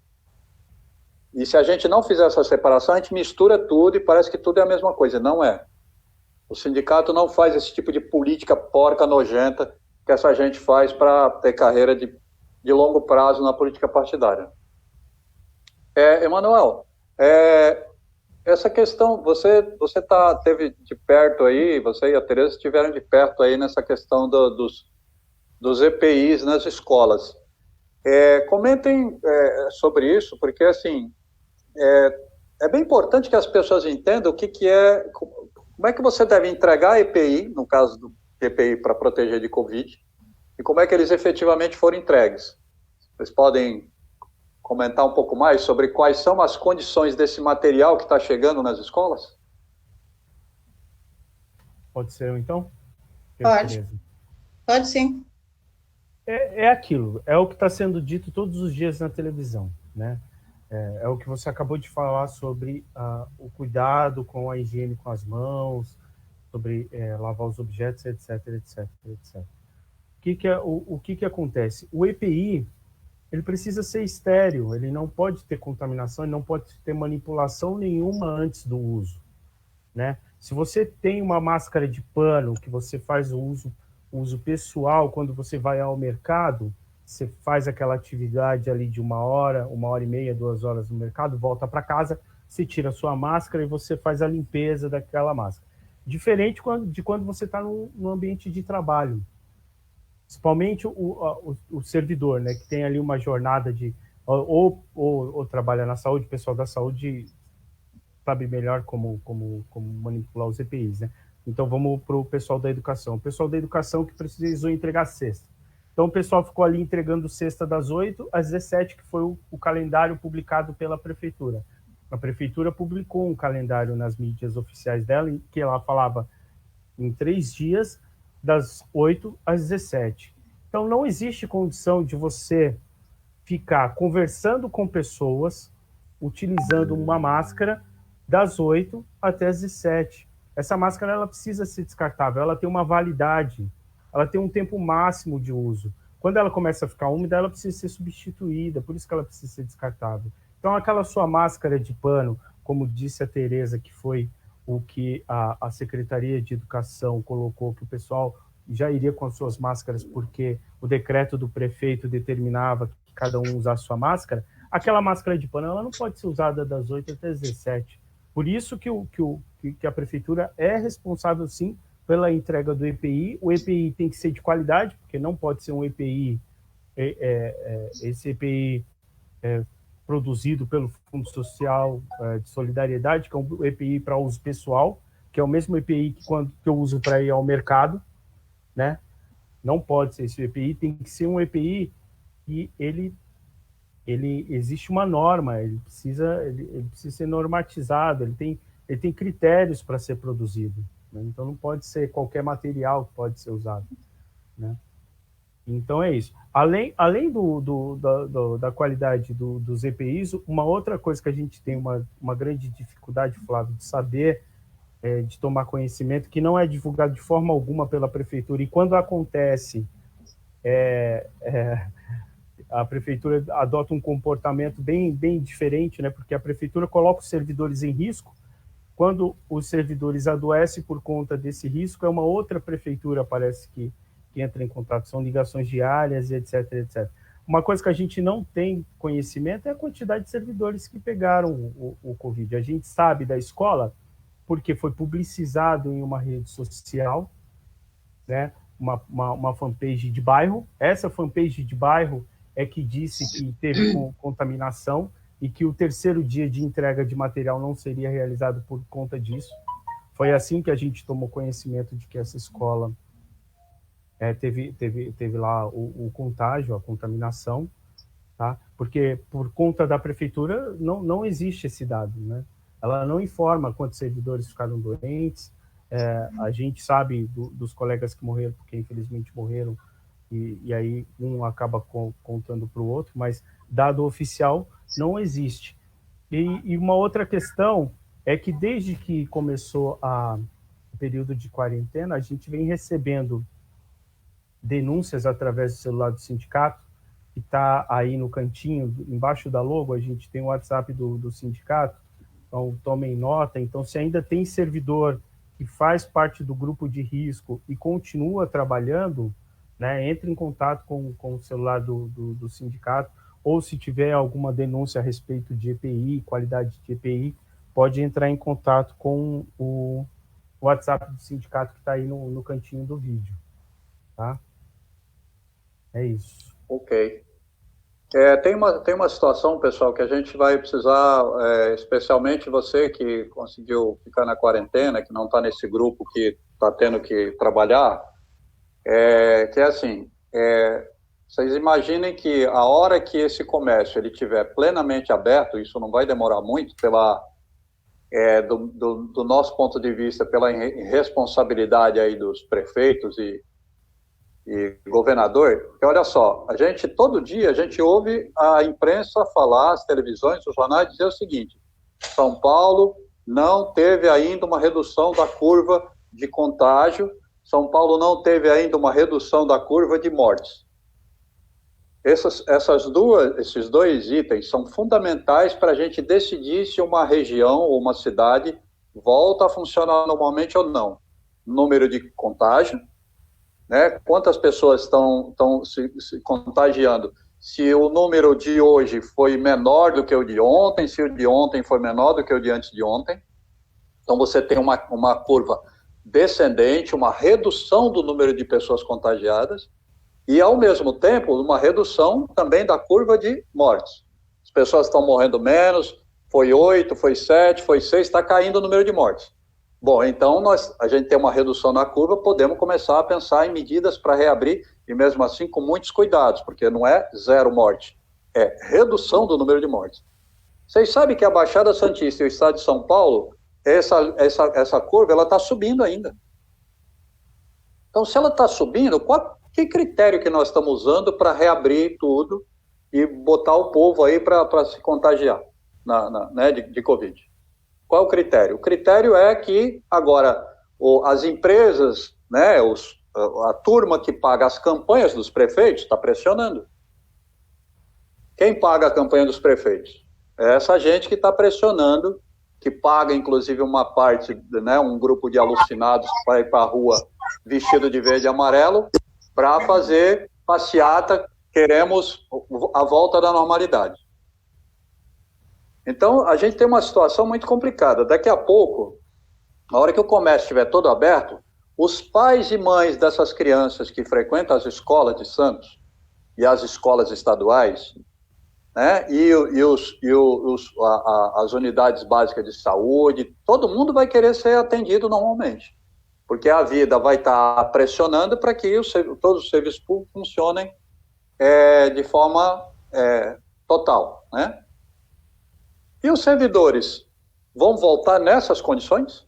[SPEAKER 3] E se a gente não fizer essa separação, a gente mistura tudo e parece que tudo é a mesma coisa. Não é. O sindicato não faz esse tipo de política porca, nojenta, que essa gente faz para ter carreira de longo prazo na política partidária. Emanuel, essa questão, você teve de perto aí, você e a Tereza estiveram de perto aí nessa questão dos EPIs nas escolas. Comentem sobre isso, porque assim, é bem importante que as pessoas entendam o que é, como é que você deve entregar EPI, no caso do EPI para proteger de Covid, e como é que eles efetivamente foram entregues. Vocês podem comentar um pouco mais sobre quais são as condições desse material que está chegando nas escolas?
[SPEAKER 1] Pode ser eu, então?
[SPEAKER 2] Pode. Pode sim.
[SPEAKER 1] É aquilo, é o que está sendo dito todos os dias na televisão, né? É o que você acabou de falar sobre o cuidado com a higiene com as mãos, sobre lavar os objetos, etc, etc, etc. O que acontece? O EPI, ele precisa ser estéril, ele não pode ter contaminação, ele não pode ter manipulação nenhuma antes do uso, né? Se você tem uma máscara de pano que você faz o uso pessoal, quando você vai ao mercado, você faz aquela atividade ali de 1h30, 2 horas no mercado, volta para casa, você tira a sua máscara e você faz a limpeza daquela máscara. Diferente de quando você está no ambiente de trabalho. Principalmente o servidor, né, que tem ali uma jornada de... Ou trabalha na saúde, o pessoal da saúde sabe melhor como manipular os EPIs, né? Então vamos para o pessoal da educação. O pessoal da educação que precisou entregar cesta. Então o pessoal ficou ali entregando cesta das 8 às 17, que foi o calendário publicado pela prefeitura. A prefeitura publicou um calendário nas mídias oficiais dela, em que ela falava em 3 dias, das 8 às 17. Então não existe condição de você ficar conversando com pessoas, utilizando uma máscara, das 8 até as 17. Essa máscara ela precisa ser descartável, ela tem uma validade, ela tem um tempo máximo de uso. Quando ela começa a ficar úmida, ela precisa ser substituída, por isso que ela precisa ser descartável. Então, aquela sua máscara de pano, como disse a Tereza, que foi o que a Secretaria de Educação colocou, que o pessoal já iria com as suas máscaras, porque o decreto do prefeito determinava que cada um usasse sua máscara, aquela máscara de pano ela não pode ser usada das 8 até as 17. Por isso que a prefeitura é responsável, sim, pela entrega do EPI. O EPI tem que ser de qualidade, porque não pode ser um EPI, esse EPI produzido pelo Fundo Social de Solidariedade, que é um EPI para uso pessoal, que é o mesmo EPI que eu uso para ir ao mercado, né? Não pode ser esse EPI, tem que ser um EPI que ele existe uma norma, ele precisa ser normatizado, ele tem critérios para ser produzido, né? Então não pode ser qualquer material que pode ser usado, né? Então é isso. Além da qualidade dos EPIs, uma outra coisa que a gente tem uma grande dificuldade, Flávio, de saber, de tomar conhecimento, que não é divulgado de forma alguma pela prefeitura, e quando acontece, a prefeitura adota um comportamento bem diferente, né? Porque a prefeitura coloca os servidores em risco. Quando os servidores adoecem por conta desse risco, é uma outra prefeitura, parece que entra em contato, são ligações diárias, etc, etc. Uma coisa que a gente não tem conhecimento é a quantidade de servidores que pegaram o Covid. A gente sabe da escola porque foi publicizado em uma rede social, né? Uma fanpage de bairro. Essa fanpage de bairro é que disse que teve contaminação. e que o terceiro dia de entrega de material não seria realizado por conta disso. Foi assim que a gente tomou conhecimento de que essa escola teve lá o contágio, a contaminação, tá? Porque por conta da prefeitura não existe esse dado, né? Ela não informa quantos servidores ficaram doentes. A gente sabe dos colegas que morreram, porque infelizmente morreram, e aí um acaba contando para o outro, mas dado oficial não existe. E uma outra questão é que desde que começou o período de quarentena, a gente vem recebendo denúncias através do celular do sindicato, que está aí no cantinho, embaixo da logo, a gente tem o WhatsApp do sindicato, então tomem nota. Então, se ainda tem servidor que faz parte do grupo de risco e continua trabalhando, né, entre em contato com o celular do sindicato, ou se tiver alguma denúncia a respeito de EPI, qualidade de EPI, pode entrar em contato com o WhatsApp do sindicato que está aí no cantinho do vídeo. Tá? É isso.
[SPEAKER 3] Ok. Tem uma situação, pessoal, que a gente vai precisar, especialmente você que conseguiu ficar na quarentena, que não está nesse grupo que está tendo que trabalhar, que é assim, vocês imaginem que a hora que esse comércio ele estiver plenamente aberto, isso não vai demorar muito, do nosso ponto de vista, pela responsabilidade aí dos prefeitos e governador, porque olha só, todo dia a gente ouve a imprensa falar, as televisões, os jornais dizer o seguinte: São Paulo não teve ainda uma redução da curva de contágio, São Paulo não teve ainda uma redução da curva de mortes. Esses dois itens são fundamentais para a gente decidir se uma região ou uma cidade volta a funcionar normalmente ou não. Número de contágio, né? Quantas pessoas estão se contagiando? Se o número de hoje foi menor do que o de ontem, se o de ontem foi menor do que o de antes de ontem. Então, você tem uma curva descendente, uma redução do número de pessoas contagiadas e, ao mesmo tempo, uma redução também da curva de mortes. As pessoas estão morrendo menos, foi 8, foi 7, foi 6, está caindo o número de mortes. Bom, então a gente tem uma redução na curva, podemos começar a pensar em medidas para reabrir, e mesmo assim com muitos cuidados, porque não é zero morte, é redução do número de mortes. Vocês sabem que a Baixada Santista e o estado de São Paulo, essa curva, ela está subindo ainda. Então, se ela está subindo, que critério que nós estamos usando para reabrir tudo e botar o povo aí para se contagiar né, de Covid? Qual é o critério? O critério é que, agora, as empresas, né, a turma que paga as campanhas dos prefeitos está pressionando. Quem paga a campanha dos prefeitos? É essa gente que está pressionando, que paga, inclusive, uma parte, né, um grupo de alucinados para ir para a rua vestido de verde e amarelo para fazer passeata, queremos a volta da normalidade. Então, a gente tem uma situação muito complicada. Daqui a pouco, na hora que o comércio estiver todo aberto, os pais e mães dessas crianças que frequentam as escolas de Santos e as escolas estaduais, né, e as unidades básicas de saúde, todo mundo vai querer ser atendido normalmente, porque a vida vai estar pressionando para que todos os serviços públicos funcionem de forma total, né? E os servidores vão voltar nessas condições?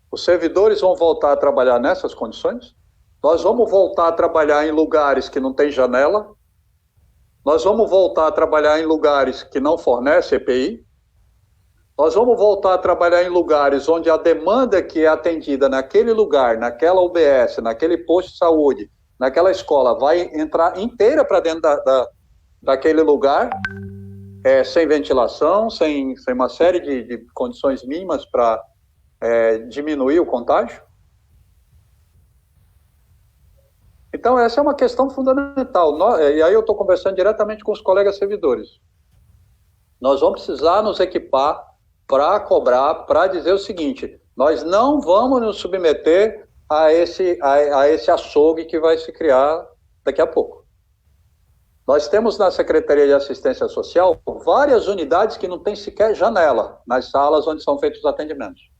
[SPEAKER 3] Os servidores vão voltar a trabalhar nessas condições? Nós vamos voltar a trabalhar em lugares que não tem janela? Nós vamos voltar a trabalhar em lugares que não fornecem EPI? Nós vamos voltar a trabalhar em lugares onde a demanda que é atendida naquele lugar, naquela UBS, naquele posto de saúde, naquela escola, vai entrar inteira para dentro daquele lugar, sem ventilação, sem uma série de condições mínimas para diminuir o contágio? Então, essa é uma questão fundamental. E aí eu estou conversando diretamente com os colegas servidores. Nós vamos precisar nos equipar para cobrar, para dizer o seguinte: nós não vamos nos submeter a esse açougue que vai se criar daqui a pouco. Nós temos na Secretaria de Assistência Social várias unidades que não tem sequer janela nas salas onde são feitos os atendimentos.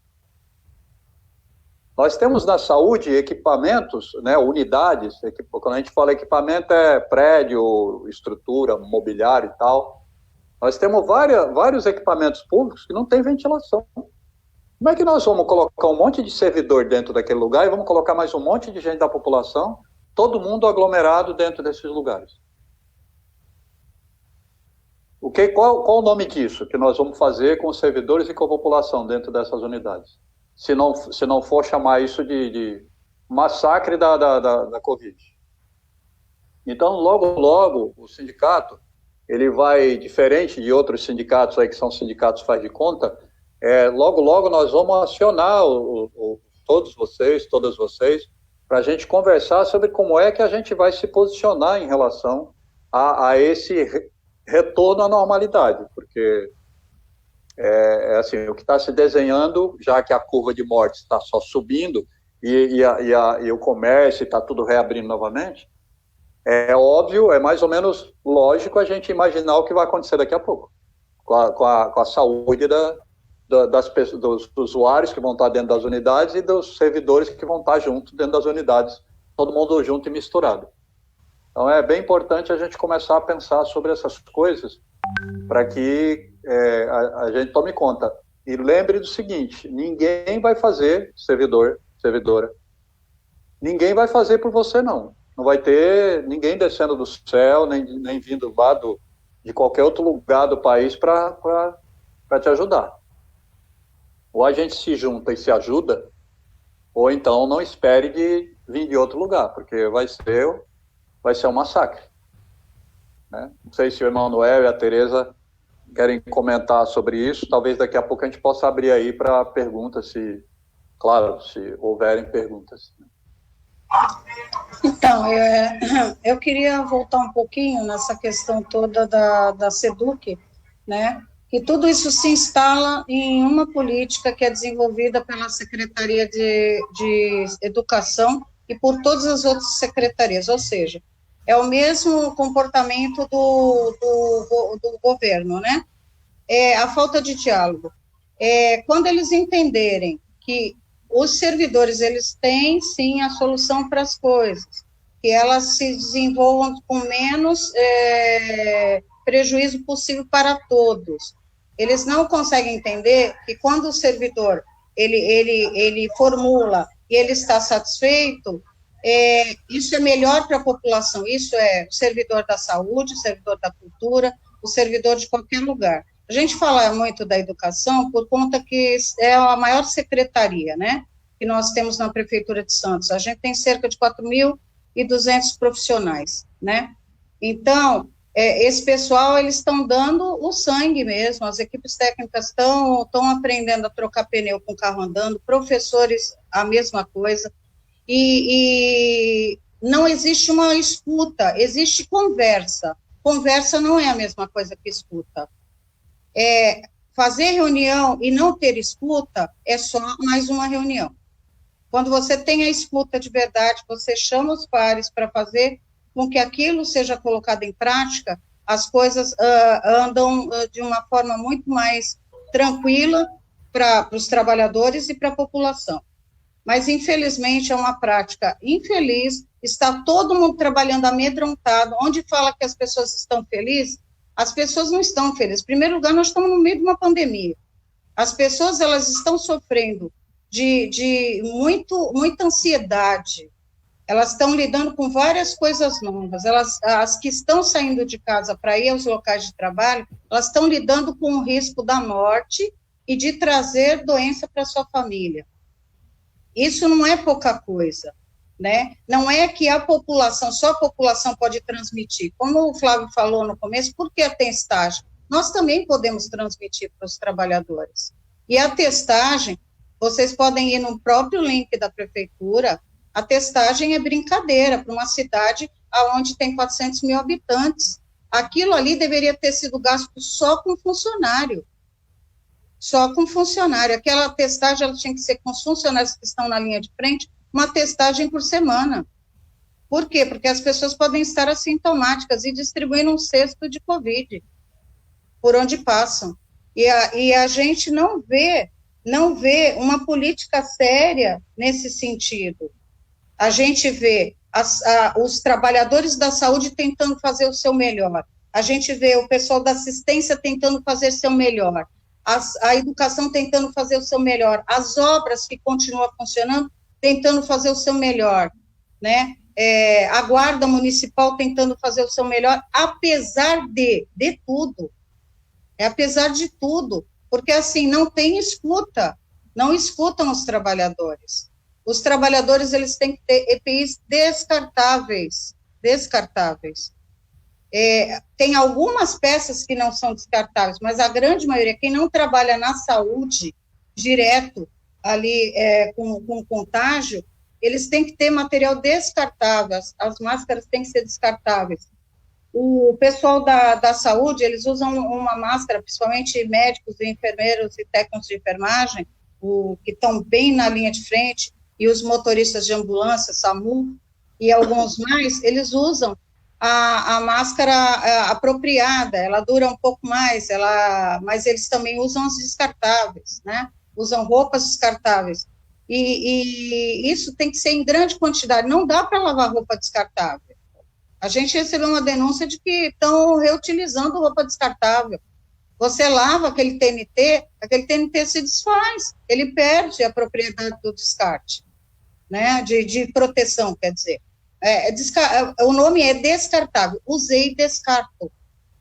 [SPEAKER 3] Nós temos na saúde equipamentos, né, unidades, quando a gente fala equipamento é prédio, estrutura, mobiliário e tal. Nós temos vários equipamentos públicos que não tem ventilação. Como é que nós vamos colocar um monte de servidor dentro daquele lugar e vamos colocar mais um monte de gente da população, todo mundo aglomerado dentro desses lugares? Qual o nome disso que nós vamos fazer com os servidores e com a população dentro dessas unidades? Se não for chamar isso de massacre da Covid. Então, logo, o sindicato, ele vai, diferente de outros sindicatos aí que são sindicatos faz de conta, logo nós vamos acionar todas vocês, para a gente conversar sobre como é que a gente vai se posicionar em relação a esse retorno à normalidade, porque assim, o que está se desenhando, já que a curva de mortes está só subindo e o comércio está tudo reabrindo novamente, é óbvio, é mais ou menos lógico a gente imaginar o que vai acontecer daqui a pouco, com a saúde dos usuários que vão estar dentro das unidades e dos servidores que vão estar junto dentro das unidades, todo mundo junto e misturado. Então, é bem importante a gente começar a pensar sobre essas coisas para que a gente tome conta. E lembre do seguinte, ninguém vai fazer, servidora, ninguém vai fazer por você, não. Não vai ter ninguém descendo do céu, nem vindo lá de qualquer outro lugar do país para te ajudar. Ou a gente se junta e se ajuda, ou então não espere de vir de outro lugar, porque vai ser um massacre. Né? Não sei se o Emanuel e a Tereza querem comentar sobre isso, talvez daqui a pouco a gente possa abrir aí para perguntas, se houverem perguntas.
[SPEAKER 2] Então, eu queria voltar um pouquinho nessa questão toda da SEDUC, né? E tudo isso se instala em uma política que é desenvolvida pela Secretaria de Educação e por todas as outras secretarias, ou seja, é o mesmo comportamento do governo, né? A falta de diálogo. Quando eles entenderem que os servidores, eles têm, sim, a solução para as coisas, que elas se desenvolvam com menos prejuízo possível para todos. Eles não conseguem entender que quando o servidor, ele formula e ele está satisfeito, isso é melhor para a população, isso é o servidor da saúde, o servidor da cultura, o servidor de qualquer lugar. A gente fala muito da educação por conta que é a maior secretaria, né, que nós temos na Prefeitura de Santos. A gente tem cerca de 4.200 profissionais, né, então, esse pessoal, eles estão dando o sangue mesmo, as equipes técnicas estão aprendendo a trocar pneu com carro andando, professores, a mesma coisa, e não existe uma escuta, existe conversa. Conversa não é a mesma coisa que escuta. Fazer reunião e não ter escuta é só mais uma reunião. Quando você tem a escuta de verdade, você chama os pares para fazer com que aquilo seja colocado em prática, as coisas andam de uma forma muito mais tranquila para os trabalhadores e para a população. Mas, infelizmente, é uma prática infeliz, está todo mundo trabalhando amedrontado, onde fala que as pessoas estão felizes, as pessoas não estão felizes. Em primeiro lugar, nós estamos no meio de uma pandemia. As pessoas, elas estão sofrendo de muita ansiedade, elas estão lidando com várias coisas novas, as que estão saindo de casa para ir aos locais de trabalho, elas estão lidando com o risco da morte e de trazer doença para sua família. Isso não é pouca coisa, né? Não é que só a população pode transmitir. Como o Flávio falou no começo, por que a testagem? Nós também podemos transmitir para os trabalhadores. E a testagem, vocês podem ir no próprio link da prefeitura. A testagem é brincadeira para uma cidade onde tem 400 mil habitantes. Aquilo ali deveria ter sido gasto só com funcionário. Só com funcionário. Aquela testagem ela tinha que ser com os funcionários que estão na linha de frente, uma testagem por semana. Por quê? Porque as pessoas podem estar assintomáticas e distribuindo um cesto de Covid por onde passam. E a gente não vê uma política séria nesse sentido. A gente vê os trabalhadores da saúde tentando fazer o seu melhor. A gente vê o pessoal da assistência tentando fazer seu melhor. A educação tentando fazer o seu melhor. As obras que continuam funcionando tentando fazer o seu melhor, né? A guarda municipal tentando fazer o seu melhor, apesar de tudo. Apesar de tudo, porque assim, não tem escuta, não escutam os trabalhadores. Os trabalhadores, eles têm que ter EPIs descartáveis. Tem algumas peças que não são descartáveis, mas a grande maioria, quem não trabalha na saúde, direto, ali, com contágio, eles têm que ter material descartável, as máscaras têm que ser descartáveis. O pessoal da saúde, eles usam uma máscara, principalmente médicos, enfermeiros e técnicos de enfermagem, que estão bem na linha de frente, e os motoristas de ambulância, SAMU, e alguns mais, eles usam a máscara apropriada, ela dura um pouco mais, mas eles também usam as descartáveis, né? Usam roupas descartáveis. E isso tem que ser em grande quantidade, não dá para lavar roupa descartável. A gente recebeu uma denúncia de que estão reutilizando roupa descartável. Você lava aquele TNT se desfaz, ele perde a propriedade do descarte, né? De proteção, quer dizer. O nome é descartável, usei e descarto,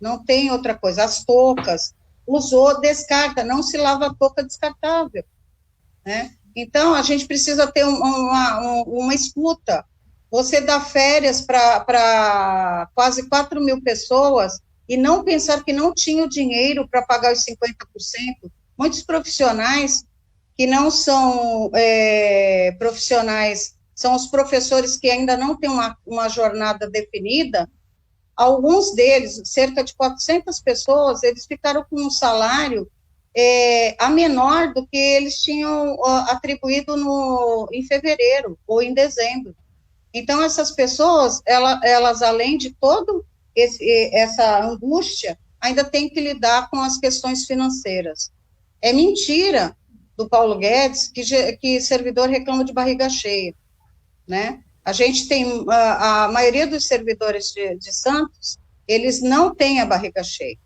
[SPEAKER 2] não tem outra coisa. As toucas, usou, descarta, não se lava a touca descartável, né? Então, a gente precisa ter uma escuta. Você dá férias para quase 4 mil pessoas e não pensar que não tinha o dinheiro para pagar os 50%. Muitos profissionais que não são profissionais, são os professores que ainda não têm uma jornada definida. Alguns deles, cerca de 400 pessoas, eles ficaram com um salário a menor do que eles tinham atribuído em fevereiro ou em dezembro. Então, essas pessoas, elas além de todo essa angústia, ainda têm que lidar com as questões financeiras. É mentira do Paulo Guedes que servidor reclama de barriga cheia, né? A gente tem, a maioria dos servidores de Santos, eles não têm a barriga cheia,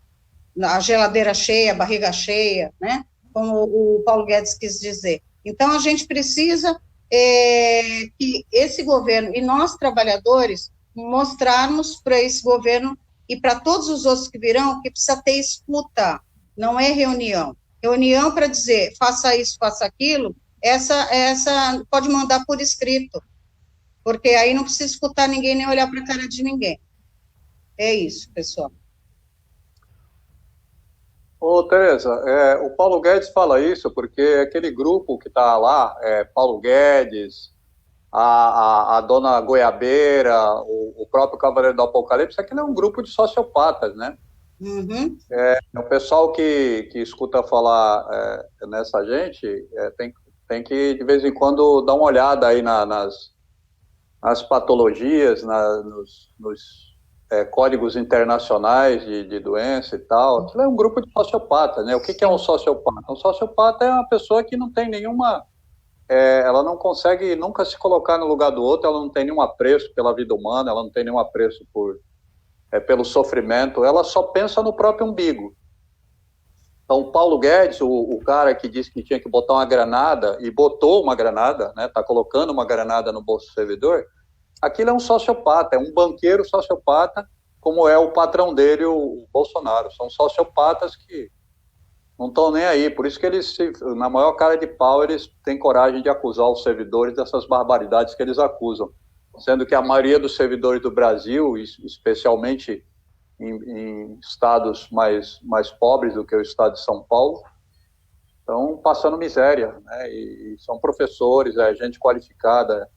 [SPEAKER 2] a geladeira cheia, a barriga cheia, né? Como o Paulo Guedes quis dizer. Então, a gente precisa que esse governo e nós, trabalhadores, mostrarmos para esse governo e para todos os outros que virão que precisa ter escuta, não é reunião. Reunião para dizer, faça isso, faça aquilo, essa pode mandar por escrito, porque aí não precisa escutar ninguém nem olhar para a cara de ninguém. É isso, pessoal.
[SPEAKER 3] Ô, Tereza, o Paulo Guedes fala isso porque aquele grupo que está lá, Paulo Guedes, a dona Goiabeira, o próprio Cavaleiro do Apocalipse, aquilo é um grupo de sociopatas, né?
[SPEAKER 2] Uhum.
[SPEAKER 3] O pessoal que escuta falar nessa gente tem que, de vez em quando, dar uma olhada aí nas patologias, nos códigos internacionais de doença e tal. Aquilo é um grupo de sociopatas, né? O que é um sociopata? Um sociopata é uma pessoa que não tem nenhuma... ela não consegue nunca se colocar no lugar do outro, ela não tem nenhum apreço pela vida humana, ela não tem nenhum apreço pelo sofrimento, ela só pensa no próprio umbigo. Então, o Paulo Guedes, o cara que disse que tinha que botar uma granada, e botou uma granada, né? Está colocando uma granada no bolso do servidor, aquilo é um sociopata, é um banqueiro sociopata, como é o patrão dele, o Bolsonaro. São sociopatas que não estão nem aí, por isso que eles, na maior cara de pau, eles têm coragem de acusar os servidores dessas barbaridades que eles acusam, sendo que a maioria dos servidores do Brasil, especialmente em estados mais pobres do que o estado de São Paulo, estão passando miséria, né? E são professores, gente qualificada,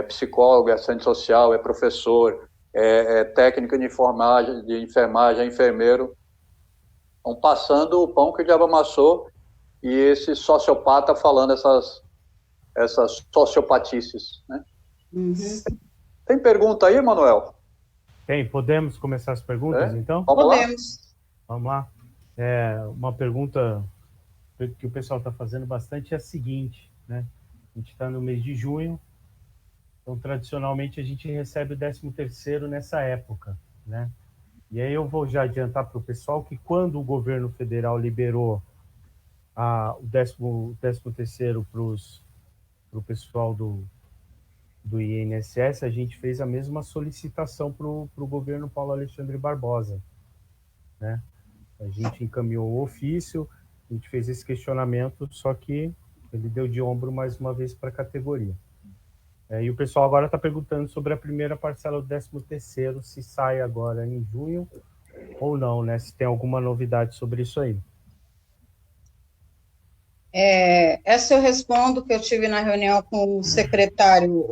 [SPEAKER 3] psicólogo, assistente social, professor, técnico de enfermagem, enfermeiro, estão passando o pão que o diabo amassou, e esse sociopata falando essas sociopatices, né?
[SPEAKER 2] Uhum.
[SPEAKER 3] Tem pergunta aí, Manuel?
[SPEAKER 1] Tem, podemos começar as perguntas, então?
[SPEAKER 2] Podemos.
[SPEAKER 1] Vamos lá. Uma pergunta que o pessoal está fazendo bastante é a seguinte, né? A gente está no mês de junho, então, tradicionalmente, a gente recebe o 13º nessa época, né? E aí eu vou já adiantar para o pessoal que quando o governo federal liberou o 13º para o pessoal do INSS, a gente fez a mesma solicitação para o governo Paulo Alexandre Barbosa, né? A gente encaminhou o ofício, a gente fez esse questionamento, só que ele deu de ombro mais uma vez para a categoria. E o pessoal agora está perguntando sobre a primeira parcela do 13º, se sai agora em junho ou não, né? Se tem alguma novidade sobre isso aí.
[SPEAKER 2] Essa eu respondo, que eu tive na reunião com o secretário.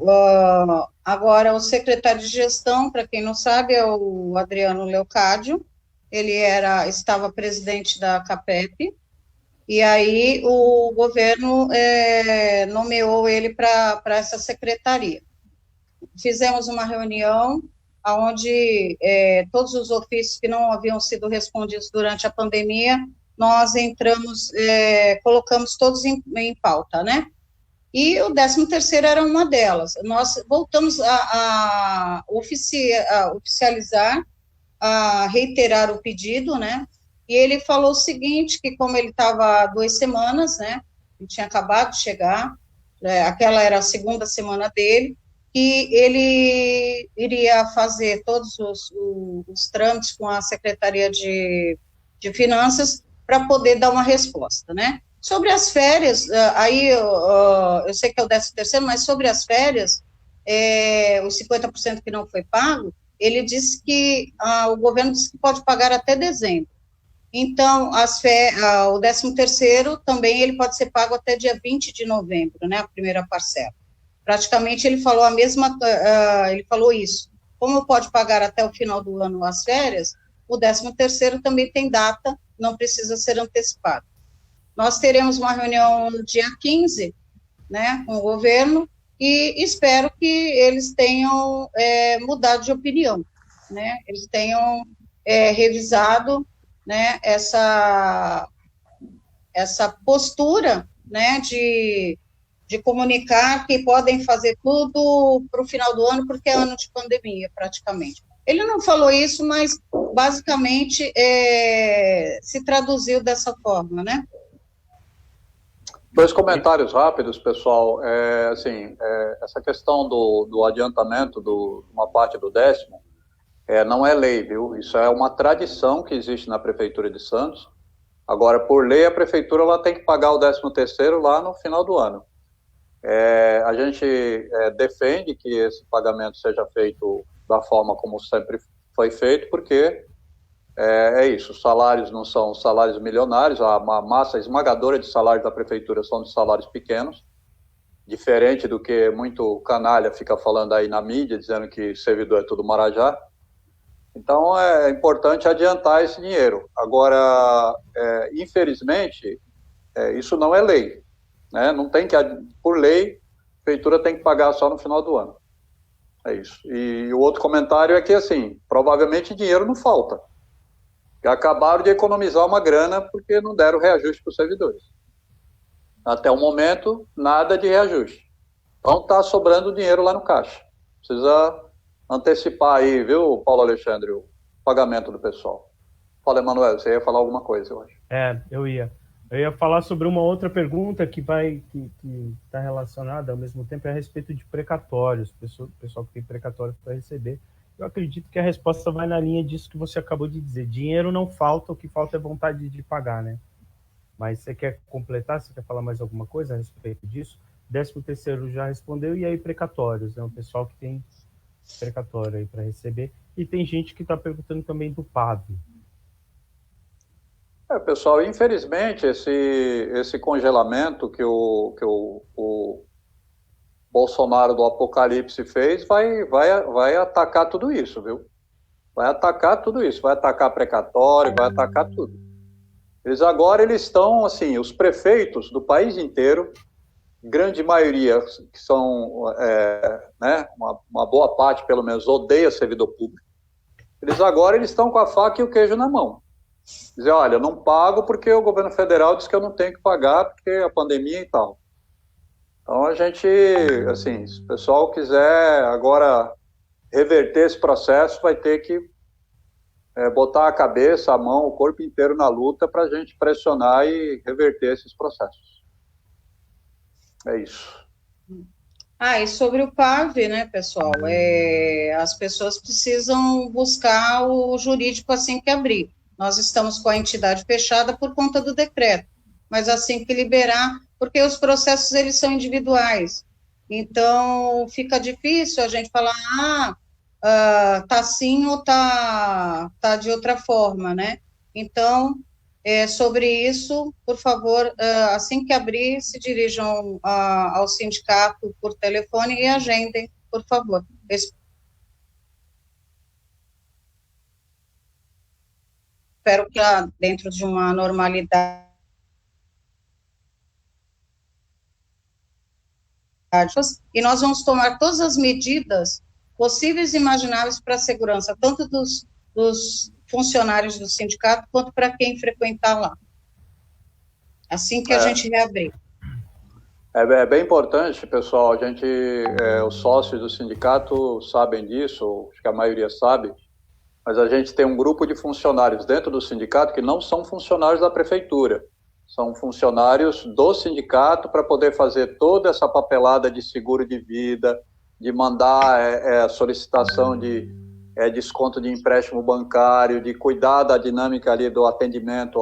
[SPEAKER 2] Agora, o secretário de gestão, para quem não sabe, é o Adriano Leocádio. Ele estava presidente da CAPEP, e aí o governo nomeou ele para essa secretaria. Fizemos uma reunião onde todos os ofícios que não haviam sido respondidos durante a pandemia, nós entramos, colocamos todos em pauta, né? E o 13º era uma delas. Nós voltamos a oficializar, a reiterar o pedido, né? E ele falou o seguinte, que como ele estava há 2 semanas, né? Ele tinha acabado de chegar, aquela era a 2ª semana dele, e ele iria fazer todos os trâmites com a Secretaria de Finanças para poder dar uma resposta, né? Sobre as férias, aí eu sei que é o 13º, mas sobre as férias, os 50% que não foi pago, ele disse que o governo disse que pode pagar até dezembro. Então, o 13º também ele pode ser pago até dia 20 de novembro, né, a primeira parcela. Praticamente ele falou ele falou isso. Como pode pagar até o final do ano as férias, o 13º também tem data, não precisa ser antecipado. Nós teremos uma reunião no dia 15, né, com o governo, e espero que eles tenham mudado de opinião, né, eles tenham revisado, né, essa postura, né, de comunicar que podem fazer tudo para o final do ano, porque é ano de pandemia, praticamente. Ele não falou isso, mas, basicamente, se traduziu dessa forma, né?
[SPEAKER 3] 2 comentários rápidos, pessoal. Essa questão do adiantamento de uma parte do 10º, não é lei, viu? Isso é uma tradição que existe na Prefeitura de Santos. Agora, por lei, a Prefeitura ela tem que pagar o 13º lá no final do ano. A gente defende que esse pagamento seja feito da forma como sempre foi feito, porque isso, os salários não são salários milionários, a massa esmagadora de salários da Prefeitura são de salários pequenos, diferente do que muito canalha fica falando aí na mídia, dizendo que servidor é tudo marajá. Então, é importante adiantar esse dinheiro. Agora, infelizmente, isso não é lei, né? Não tem que, por lei, a Prefeitura tem que pagar só no final do ano. É isso. E o outro comentário é que, assim, provavelmente dinheiro não falta. Acabaram de economizar uma grana porque não deram reajuste para os servidores. Até o momento, nada de reajuste. Então, está sobrando dinheiro lá no caixa. Precisa antecipar aí, viu, Paulo Alexandre, o pagamento do pessoal. Fala, Emanuel, você ia falar alguma coisa, eu acho.
[SPEAKER 1] Eu ia falar sobre uma outra pergunta que está relacionada ao mesmo tempo a respeito de precatórios, pessoal que tem precatório para receber. Eu acredito que a resposta vai na linha disso que você acabou de dizer. Dinheiro não falta, o que falta é vontade de pagar, né? Mas você quer completar? Você quer falar mais alguma coisa a respeito disso? 13º já respondeu, e aí precatórios, né? O pessoal que tem precatório aí para receber. E tem gente que está perguntando também do PAV.
[SPEAKER 3] Pessoal, infelizmente, esse congelamento que o Bolsonaro do Apocalipse fez vai atacar tudo isso, viu? Vai atacar tudo isso, vai atacar precatório, vai atacar tudo. Eles estão, assim, os prefeitos do país inteiro grande maioria, que são, né, uma boa parte, pelo menos, odeia servidor público, eles estão com a faca e o queijo na mão. Dizer, olha, eu não pago porque o governo federal diz que eu não tenho que pagar porque a pandemia e tal. Então, a gente, assim, se o pessoal quiser agora reverter esse processo, vai ter que botar a cabeça, a mão, o corpo inteiro na luta para a gente pressionar e reverter esses processos. É isso.
[SPEAKER 2] E sobre o PAV, né, pessoal, as pessoas precisam buscar o jurídico assim que abrir. Nós estamos com a entidade fechada por conta do decreto, mas assim que liberar, porque os processos, eles são individuais, então fica difícil a gente falar, tá assim ou tá de outra forma, né? Então, sobre isso, por favor, assim que abrir, se dirijam ao sindicato por telefone e agendem, por favor. Espero que dentro de uma normalidade e nós vamos tomar todas as medidas possíveis e imagináveis para a segurança, tanto dos funcionários do sindicato, quanto para quem frequentar lá. Assim que a gente reabrir.
[SPEAKER 3] É bem importante, pessoal, os sócios do sindicato sabem disso, acho que a maioria sabe, mas a gente tem um grupo de funcionários dentro do sindicato que não são funcionários da prefeitura, são funcionários do sindicato para poder fazer toda essa papelada de seguro de vida, de mandar solicitação de desconto de empréstimo bancário, de cuidar da dinâmica ali do atendimento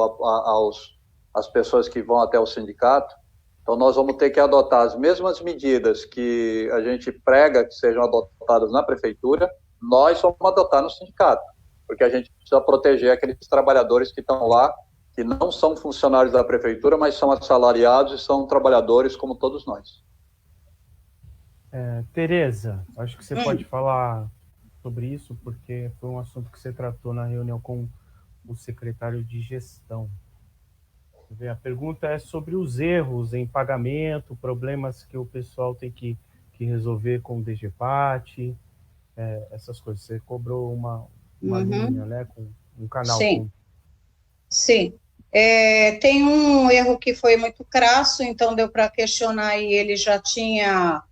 [SPEAKER 3] às pessoas que vão até o sindicato. Então, nós vamos ter que adotar as mesmas medidas que a gente prega que sejam adotadas na prefeitura, nós vamos adotar no sindicato, porque a gente precisa proteger aqueles trabalhadores que estão lá, que não são funcionários da prefeitura, mas são assalariados e são trabalhadores como todos nós.
[SPEAKER 1] Tereza, acho que você pode falar sobre isso, porque foi um assunto que você tratou na reunião com o secretário de gestão. A pergunta é sobre os erros em pagamento, problemas que o pessoal tem que resolver com o DGPAT, essas coisas. Você cobrou uma linha, né, com um canal.
[SPEAKER 2] Sim. Tem um erro que foi muito crasso, então deu para questionar e ele já tinha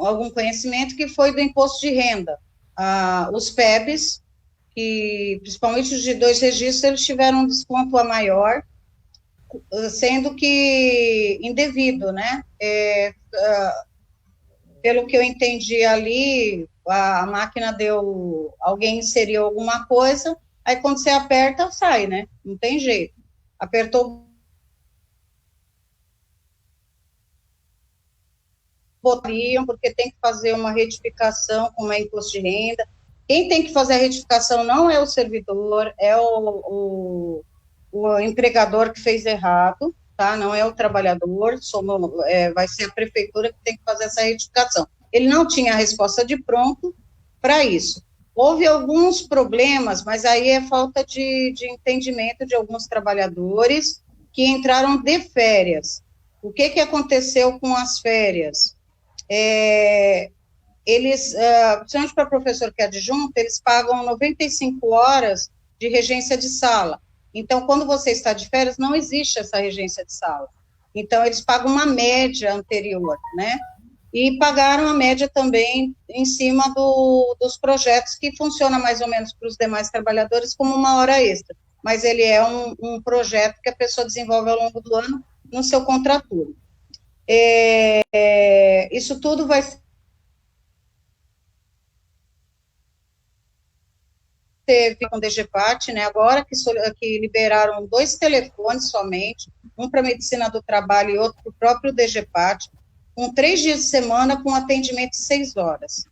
[SPEAKER 2] algum conhecimento, que foi do imposto de renda. Os PEBs, que principalmente os de 2 registros, eles tiveram um desconto a maior, sendo que indevido, né? Pelo que eu entendi ali, a máquina alguém inseriu alguma coisa, aí quando você aperta, sai, né? Não tem jeito. Apertou porque tem que fazer uma retificação com uma imposto de renda. Quem tem que fazer a retificação não é o servidor, é o empregador que fez errado, tá? Não é o trabalhador, vai ser a prefeitura que tem que fazer essa retificação. Ele não tinha a resposta de pronto para isso. Houve alguns problemas, mas aí é falta de entendimento de alguns trabalhadores que entraram de férias. O que aconteceu com as férias? Eles, principalmente para professor que é adjunto, eles pagam 95 horas de regência de sala. Então, quando você está de férias, não existe essa regência de sala. Então, eles pagam uma média anterior, né? E pagaram a média também em cima dos projetos, que funciona mais ou menos para os demais trabalhadores como uma hora extra. Mas ele é um projeto que a pessoa desenvolve ao longo do ano no seu contraturno. Isso tudo vai teve com o DGPAT, né, agora que liberaram 2 telefones somente, um para medicina do trabalho e outro para o próprio DGPAT, com 3 dias de semana, com atendimento de 6 horas.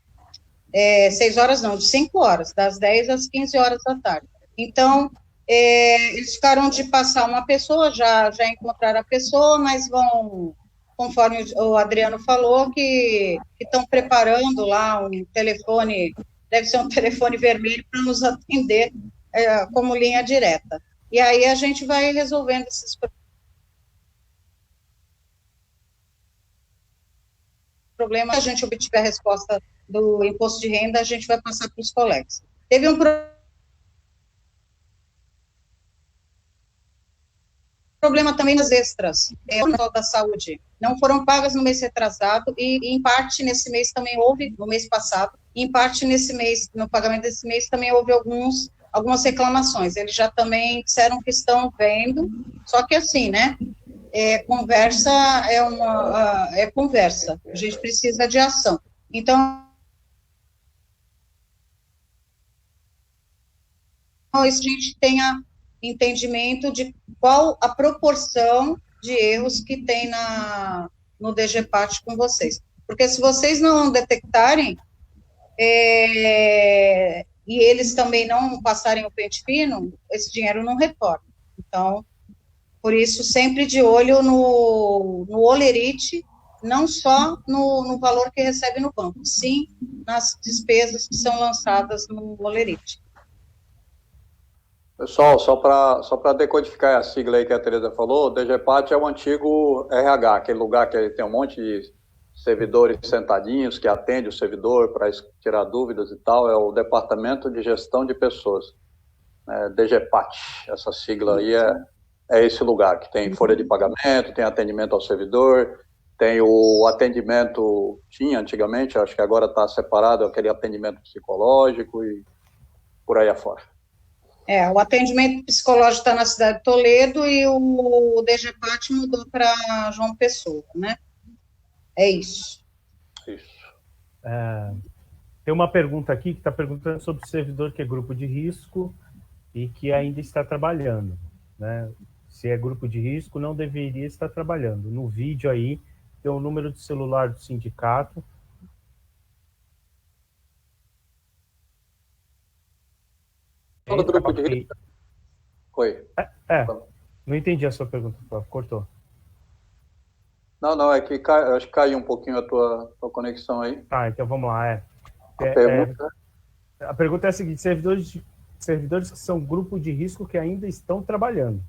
[SPEAKER 2] 6 horas não, de 5 horas, das 10 às 15 horas da tarde. Então, eles ficaram de passar uma pessoa, já encontraram a pessoa, mas vão, conforme o Adriano falou, que estão preparando lá um telefone, deve ser um telefone vermelho, para nos atender como linha direta. e aí a gente vai resolvendo esses problemas. Se a gente obtiver a resposta do imposto de renda, a gente vai passar para os colegas. Teve um problema também nas extras, da saúde, não foram pagas no mês retrasado, e em parte nesse mês também houve, no mês passado, e em parte nesse mês, no pagamento desse mês, também houve algumas reclamações. Eles já também disseram que estão vendo, só que assim, né, conversa é conversa, a gente precisa de ação. Então, a gente tenha entendimento de qual a proporção de erros que tem no DGPAT com vocês. Porque se vocês não detectarem, e eles também não passarem o pente fino, esse dinheiro não retorna. Então, por isso, sempre de olho no Olerite, não só no valor que recebe no banco, sim nas despesas que são lançadas no Olerite.
[SPEAKER 3] Pessoal, só para decodificar a sigla aí que a Tereza falou, o DGPAT é o antigo RH, aquele lugar que tem um monte de servidores sentadinhos que atende o servidor para tirar dúvidas e tal, é o Departamento de Gestão de Pessoas, DGPAT, essa sigla aí é esse lugar, que tem folha de pagamento, tem atendimento ao servidor, tem o atendimento, tinha antigamente, acho que agora está separado, aquele atendimento psicológico e por aí afora.
[SPEAKER 2] O atendimento psicológico está na cidade de Toledo e o DGPAT mudou para João Pessoa, né? É isso.
[SPEAKER 1] Tem uma pergunta aqui que está perguntando sobre o servidor que é grupo de risco e que ainda está trabalhando, né? Se é grupo de risco, não deveria estar trabalhando. No vídeo aí tem o número do celular do sindicato.
[SPEAKER 3] Todo grupo de risco. Oi.
[SPEAKER 1] Não entendi a sua pergunta, cortou.
[SPEAKER 3] Não, é que acho que caiu um pouquinho a tua conexão aí.
[SPEAKER 1] Tá, então vamos lá. A pergunta é a seguinte: servidores que são grupo de risco que ainda estão trabalhando.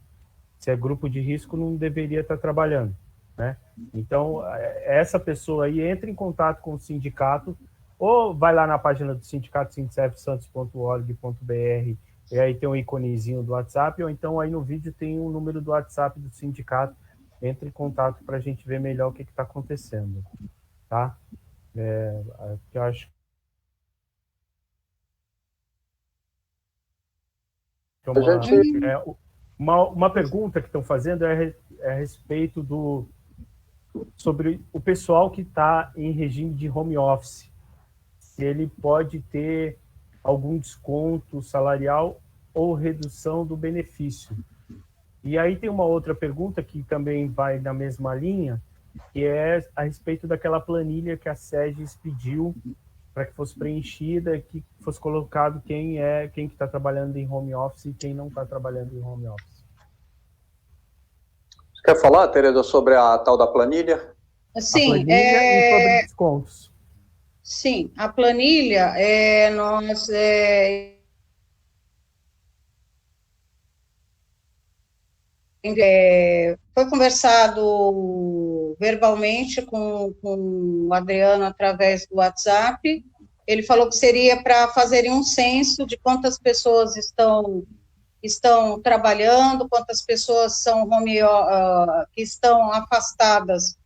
[SPEAKER 1] Se é grupo de risco, não deveria estar trabalhando, né? Então, essa pessoa aí entra em contato com o sindicato, ou vai lá na página do sindicato, sindicatosantos.org.br, e aí tem um iconezinho do WhatsApp, ou então aí no vídeo tem um número do WhatsApp do sindicato, entre em contato para a gente ver melhor o que está acontecendo, tá? Eu acho que uma pergunta que estão fazendo é a respeito sobre o pessoal que está em regime de home office, se ele pode ter algum desconto salarial ou redução do benefício. E aí tem uma outra pergunta que também vai na mesma linha, que é a respeito daquela planilha que a SEGES pediu para que fosse preenchida, que fosse colocado quem que está trabalhando em home office e quem não está trabalhando em home office.
[SPEAKER 3] Você quer falar, Tereza, sobre a tal da planilha?
[SPEAKER 2] Sim.
[SPEAKER 1] A planilha e sobre descontos.
[SPEAKER 2] Sim, a planilha, foi conversado verbalmente com o Adriano através do WhatsApp. Ele falou que seria para fazerem um censo de quantas pessoas estão trabalhando, quantas pessoas são que estão afastadas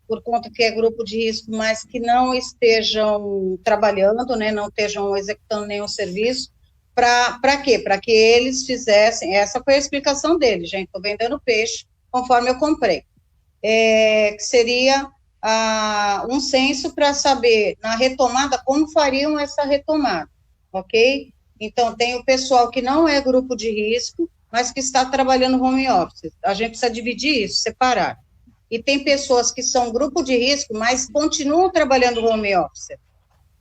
[SPEAKER 2] por conta que é grupo de risco, mas que não estejam trabalhando, né, não estejam executando nenhum serviço. Para quê? Para que eles fizessem, essa foi a explicação dele, gente, estou vendendo peixe conforme eu comprei, que seria um censo para saber, na retomada, como fariam essa retomada, ok? Então, tem o pessoal que não é grupo de risco, mas que está trabalhando home office, a gente precisa dividir isso, separar. E tem pessoas que são grupo de risco, mas continuam trabalhando home office.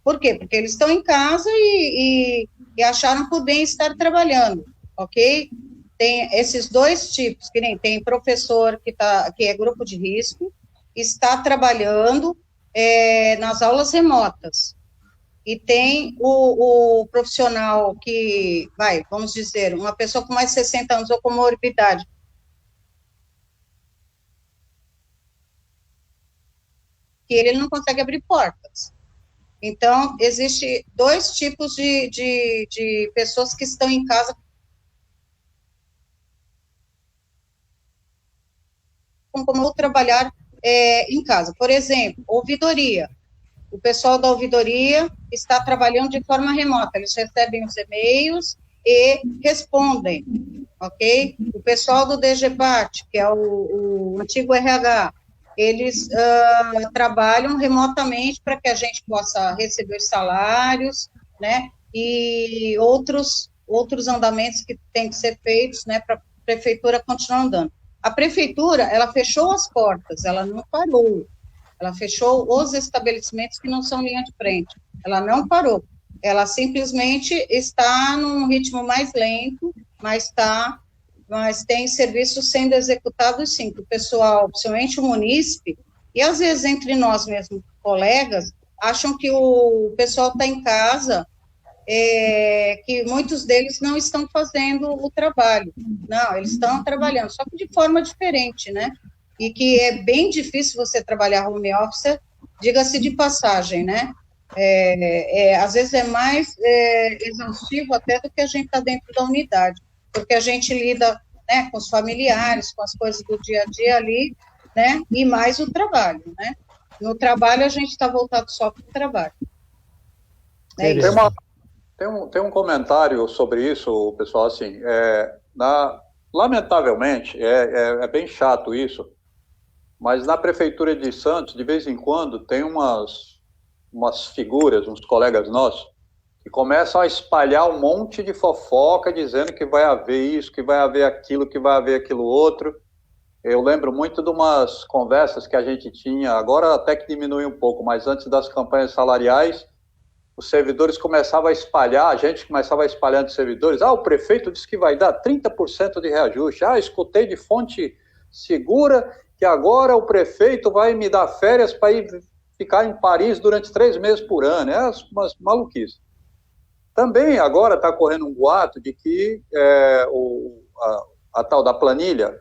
[SPEAKER 2] Por quê? Porque eles estão em casa e acharam por bem estar trabalhando, ok? Tem esses dois tipos, que nem tem professor que é grupo de risco, está trabalhando nas aulas remotas. e tem o profissional que, vamos dizer, uma pessoa com mais de 60 anos ou com comorbidade, que ele não consegue abrir portas. Então, existe 2 tipos de pessoas que estão em casa como trabalhar em casa. Por exemplo, ouvidoria. O pessoal da ouvidoria está trabalhando de forma remota, eles recebem os e-mails e respondem, ok? O pessoal do DGPAT, que é o antigo RH, eles trabalham remotamente para que a gente possa receber salários, né, e outros andamentos que têm que ser feitos, né, para a prefeitura continuar andando. A prefeitura, ela fechou as portas, ela não parou, ela fechou os estabelecimentos que não são linha de frente, ela não parou, ela simplesmente está num ritmo mais lento, mas tem serviços sendo executados, sim, que o pessoal, principalmente o munícipe, e às vezes entre nós mesmos, colegas, acham que o pessoal está em casa, que muitos deles não estão fazendo o trabalho. Não, eles estão trabalhando, só que de forma diferente, né? E que é bem difícil você trabalhar home office, diga-se de passagem, né? Às vezes é mais exaustivo até do que a gente está dentro da unidade, porque a gente lida, né, com os familiares, com as coisas do dia a dia ali, né, e mais o trabalho, né? No trabalho a gente está voltado só para o trabalho.
[SPEAKER 3] Tem um comentário sobre isso, pessoal, assim, lamentavelmente, é bem chato isso, mas na Prefeitura de Santos, de vez em quando, tem umas figuras, uns colegas nossos, que começam a espalhar um monte de fofoca, dizendo que vai haver isso, que vai haver aquilo, que vai haver aquilo outro. Eu lembro muito de umas conversas que a gente tinha, agora até que diminui um pouco, mas antes das campanhas salariais, os servidores começavam a espalhar, a gente começava a espalhar entre servidores, o prefeito disse que vai dar 30% de reajuste, escutei de fonte segura que agora o prefeito vai me dar férias para ir ficar em Paris durante 3 meses por ano, umas maluquices. Também agora está correndo um boato de que a tal da planilha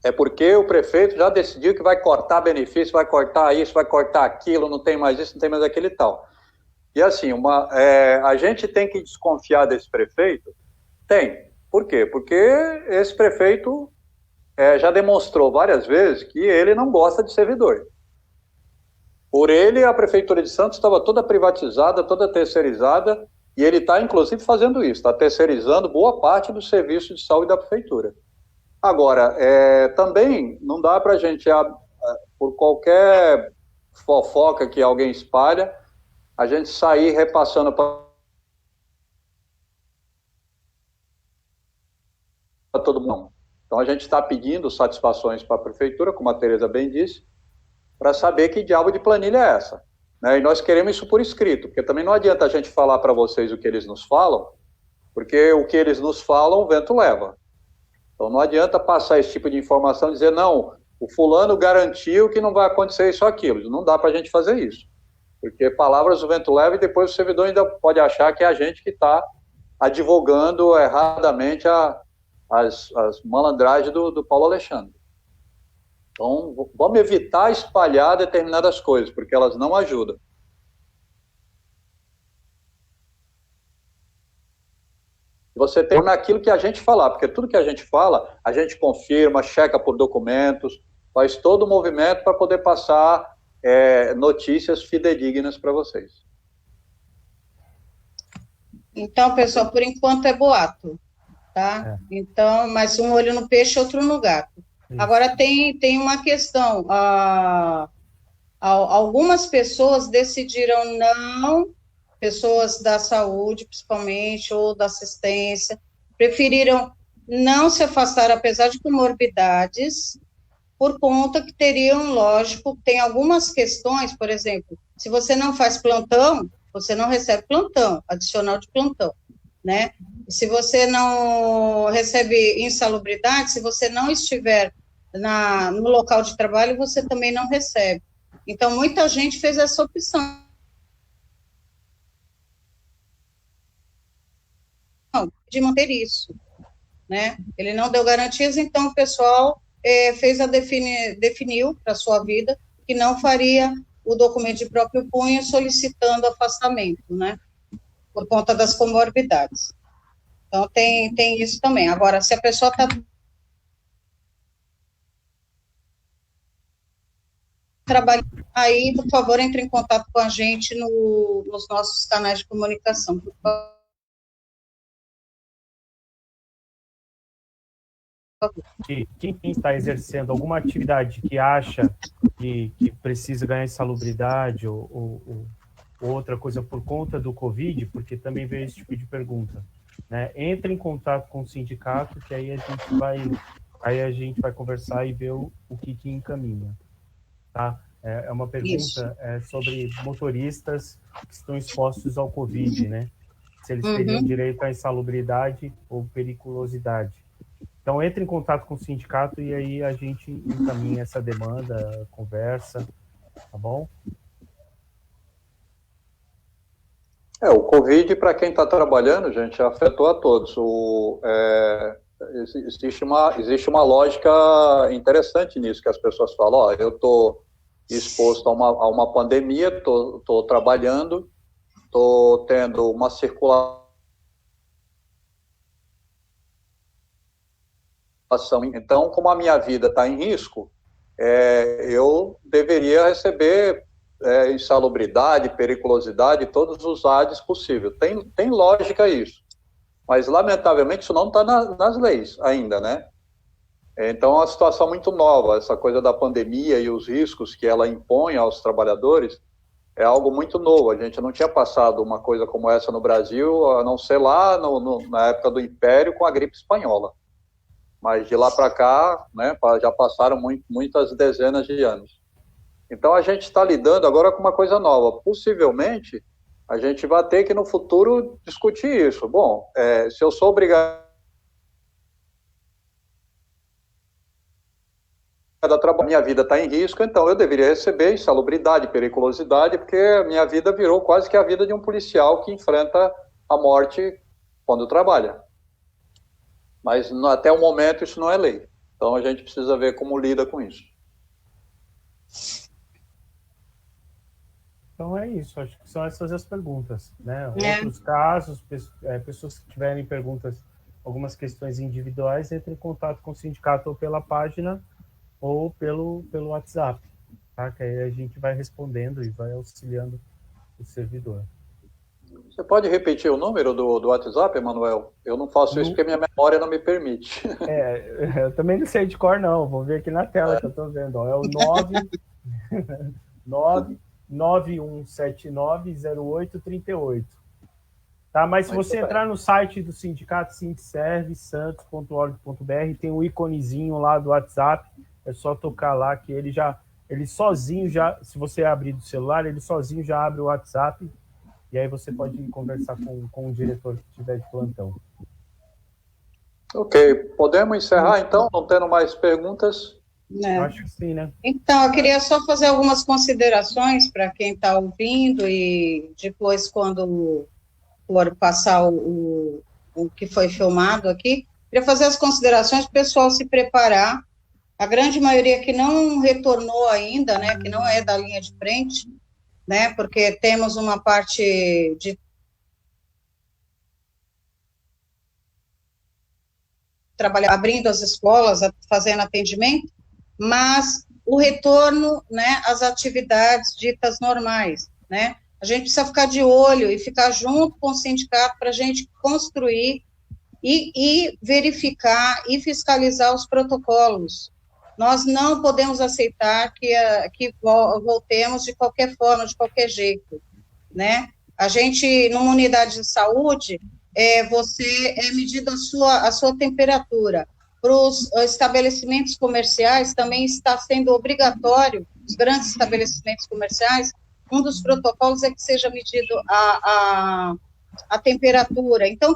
[SPEAKER 3] é porque o prefeito já decidiu que vai cortar benefício, vai cortar isso, vai cortar aquilo, não tem mais isso, não tem mais aquele e tal. E assim, a gente tem que desconfiar desse prefeito? Tem. Por quê? Porque esse prefeito já demonstrou várias vezes que ele não gosta de servidor. Por ele, a Prefeitura de Santos estava toda privatizada, toda terceirizada, e ele está, inclusive, fazendo isso, está terceirizando boa parte do serviço de saúde da Prefeitura. Agora, também não dá para a gente, por qualquer fofoca que alguém espalha, a gente sair repassando para todo mundo. Então, a gente está pedindo satisfações para a Prefeitura, como a Tereza bem disse, para saber que diabo de planilha é essa. Né? E nós queremos isso por escrito, porque também não adianta a gente falar para vocês o que eles nos falam, porque o que eles nos falam, o vento leva. Então, não adianta passar esse tipo de informação e dizer, não, o fulano garantiu que não vai acontecer isso ou aquilo. Não dá para a gente fazer isso. Porque palavras o vento leva e depois o servidor ainda pode achar que é a gente que está advogando erradamente as malandragens do Paulo Alexandre. Então, vamos evitar espalhar determinadas coisas, porque elas não ajudam. Você tem naquilo que a gente falar, porque tudo que a gente fala, a gente confirma, checa por documentos, faz todo o movimento para poder passar notícias fidedignas para vocês.
[SPEAKER 2] Então, pessoal, por enquanto é boato, tá? Então, mas um olho no peixe, outro no gato. Agora, tem uma questão, algumas pessoas decidiram não, pessoas da saúde, principalmente, ou da assistência, preferiram não se afastar, apesar de comorbidades, por conta que teriam, lógico, tem algumas questões, por exemplo, se você não faz plantão, você não recebe plantão, adicional de plantão, né? Se você não recebe insalubridade, se você não estiver no local de trabalho, você também não recebe. Então, muita gente fez essa opção. de manter isso, né? Ele não deu garantias, então o pessoal definiu para a sua vida que não faria o documento de próprio punho solicitando afastamento, né? Por conta das comorbidades. Então, tem isso também. Agora, se a pessoa está trabalhando, aí, por favor, entre em contato com a gente nos nossos canais de comunicação, por favor.
[SPEAKER 1] Quem está exercendo alguma atividade que acha que precisa ganhar insalubridade ou outra coisa por conta do Covid, porque também veio esse tipo de pergunta, né? Entre em contato com o sindicato, que aí a gente vai conversar e ver o que encaminha, tá? É uma pergunta sobre motoristas que estão expostos ao Covid, né? Se eles teriam direito à insalubridade ou periculosidade. Então, entre em contato com o sindicato e aí a gente encaminha essa demanda, conversa, tá bom?
[SPEAKER 3] O Covid, para quem está trabalhando, gente, afetou a todos. Existe uma lógica interessante nisso, que as pessoas falam, eu estou exposto a uma pandemia, estou trabalhando, estou tendo uma circulação. Então, como a minha vida está em risco, eu deveria receber insalubridade, periculosidade, todos os ADs possíveis. Tem lógica isso, mas lamentavelmente isso não está nas leis ainda, né? Então, é uma situação muito nova, essa coisa da pandemia e os riscos que ela impõe aos trabalhadores é algo muito novo. A gente não tinha passado uma coisa como essa no Brasil, a não ser lá na época do Império com a gripe espanhola. Mas de lá para cá, né, já passaram muitas dezenas de anos. Então, a gente está lidando agora com uma coisa nova. Possivelmente, a gente vai ter que, no futuro, discutir isso. Bom, se eu sou obrigado a trabalhar, minha vida está em risco, então eu deveria receber insalubridade, periculosidade, porque a minha vida virou quase que a vida de um policial que enfrenta a morte quando trabalha. Mas até o momento isso não é lei. Então a gente precisa ver como lida com isso.
[SPEAKER 1] Então é isso, acho que são essas as perguntas, né? Outros casos, pessoas que tiverem perguntas, algumas questões individuais, entre em contato com o sindicato ou pela página ou pelo WhatsApp, tá? Que aí a gente vai respondendo e vai auxiliando o servidor.
[SPEAKER 3] Você pode repetir o número do WhatsApp, Emanuel? Eu não faço isso porque minha memória não me permite.
[SPEAKER 1] Eu também não sei de cor, não. Vou ver aqui na tela que eu estou vendo. É o 91790838. Tá? Mas se você entrar no site do sindicato, sindserve.santos.org.br, tem um íconezinho lá do WhatsApp. É só tocar lá que ele sozinho já, se você abrir do celular, ele sozinho já abre o WhatsApp. E aí você pode conversar com o diretor que estiver de plantão.
[SPEAKER 3] Ok, podemos encerrar então, não tendo mais perguntas?
[SPEAKER 1] Acho que sim, né?
[SPEAKER 2] Então, eu queria só fazer algumas considerações para quem está ouvindo e depois, quando for passar o que foi filmado aqui, queria fazer as considerações para o pessoal se preparar. A grande maioria que não retornou ainda, né, que não é da linha de frente, né, porque temos uma parte de trabalhar, abrindo as escolas, fazendo atendimento, mas o retorno, né, às atividades ditas normais, né, a gente precisa ficar de olho e ficar junto com o sindicato para a gente construir e verificar e fiscalizar os protocolos. Nós não podemos aceitar que voltemos de qualquer forma, de qualquer jeito, né? A gente, numa unidade de saúde, você é medida a sua temperatura. Para os estabelecimentos comerciais, também está sendo obrigatório, os grandes estabelecimentos comerciais, um dos protocolos é que seja medido a temperatura. Então,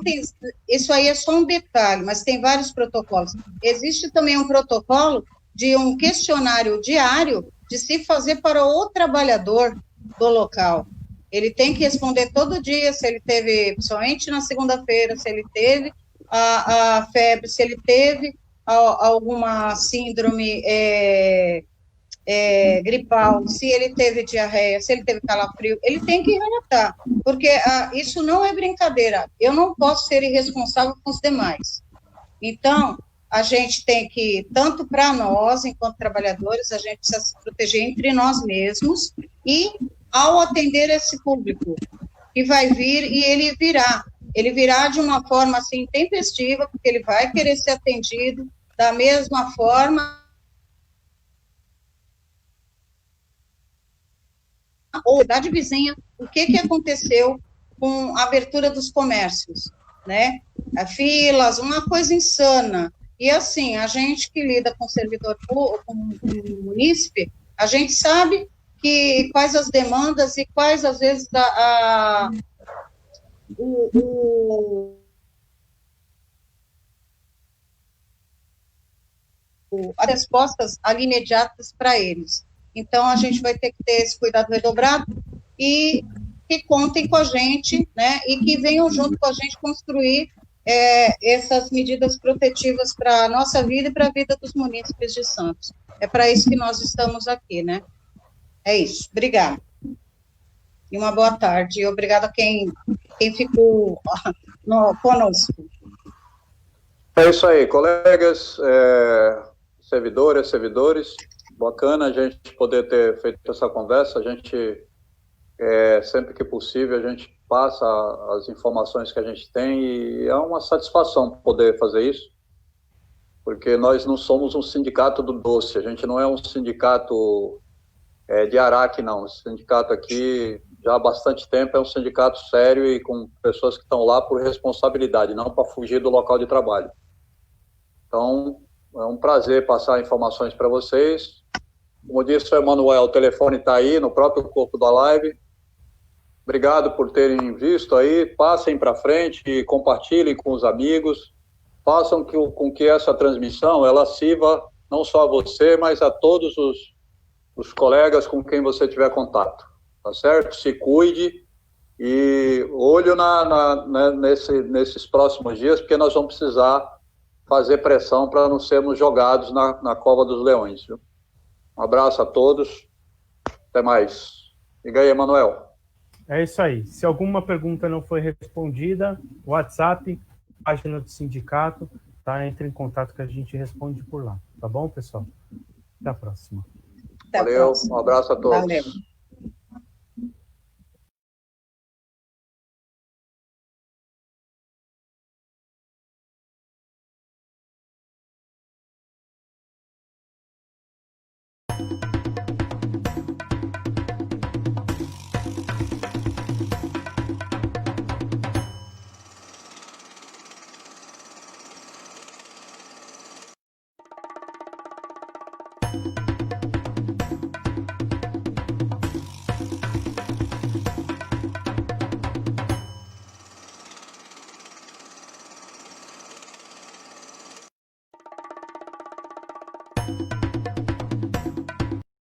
[SPEAKER 2] isso aí é só um detalhe, mas tem vários protocolos. Existe também um protocolo de um questionário diário de se fazer para o trabalhador do local. Ele tem que responder todo dia se ele teve, principalmente na segunda-feira, se ele teve a febre, se ele teve alguma síndrome gripal, se ele teve diarreia, se ele teve calafrio, ele tem que relatar, porque isso não é brincadeira, eu não posso ser irresponsável com os demais. Então, a gente tem que, tanto para nós, enquanto trabalhadores, a gente precisa se proteger entre nós mesmos e, ao atender esse público, que vai vir e ele virá de uma forma, assim, tempestiva, porque ele vai querer ser atendido da mesma forma, ou cidade vizinha, o que aconteceu com a abertura dos comércios, né? Filas, uma coisa insana. E assim, a gente que lida com servidor público, com o munícipe, a gente sabe quais as demandas e quais, às vezes, as respostas ali imediatas para eles. Então, a gente vai ter que ter esse cuidado redobrado e que contem com a gente, né, e que venham junto com a gente construir essas medidas protetivas para a nossa vida e para a vida dos munícipes de Santos. É para isso que nós estamos aqui, né? É isso. Obrigada. E uma boa tarde. E obrigada a quem ficou conosco.
[SPEAKER 3] É isso aí, colegas, servidoras, servidores. Bacana a gente poder ter feito essa conversa. A gente, sempre que possível, a gente passa as informações que a gente tem e é uma satisfação poder fazer isso, porque nós não somos um sindicato do doce, a gente não é um sindicato de Araque, não. O sindicato aqui, já há bastante tempo, é um sindicato sério e com pessoas que estão lá por responsabilidade, não para fugir do local de trabalho. Então, é um prazer passar informações para vocês. Como disse o Emanuel, o telefone está aí no próprio corpo da live. Obrigado por terem visto aí. Passem para frente e compartilhem com os amigos. Façam com que essa transmissão ela sirva não só a você, mas a todos os colegas com quem você tiver contato. Tá certo? Se cuide e olho nesses próximos dias, porque nós vamos precisar fazer pressão para não sermos jogados na cova dos leões. Viu? Um abraço a todos. Até mais. Diga aí, Emanuel.
[SPEAKER 1] É isso aí. Se alguma pergunta não foi respondida, WhatsApp, página do sindicato, tá? Entre em contato que a gente responde por lá. Tá bom, pessoal? Até a próxima.
[SPEAKER 3] Valeu, um abraço a todos.
[SPEAKER 2] Valeu.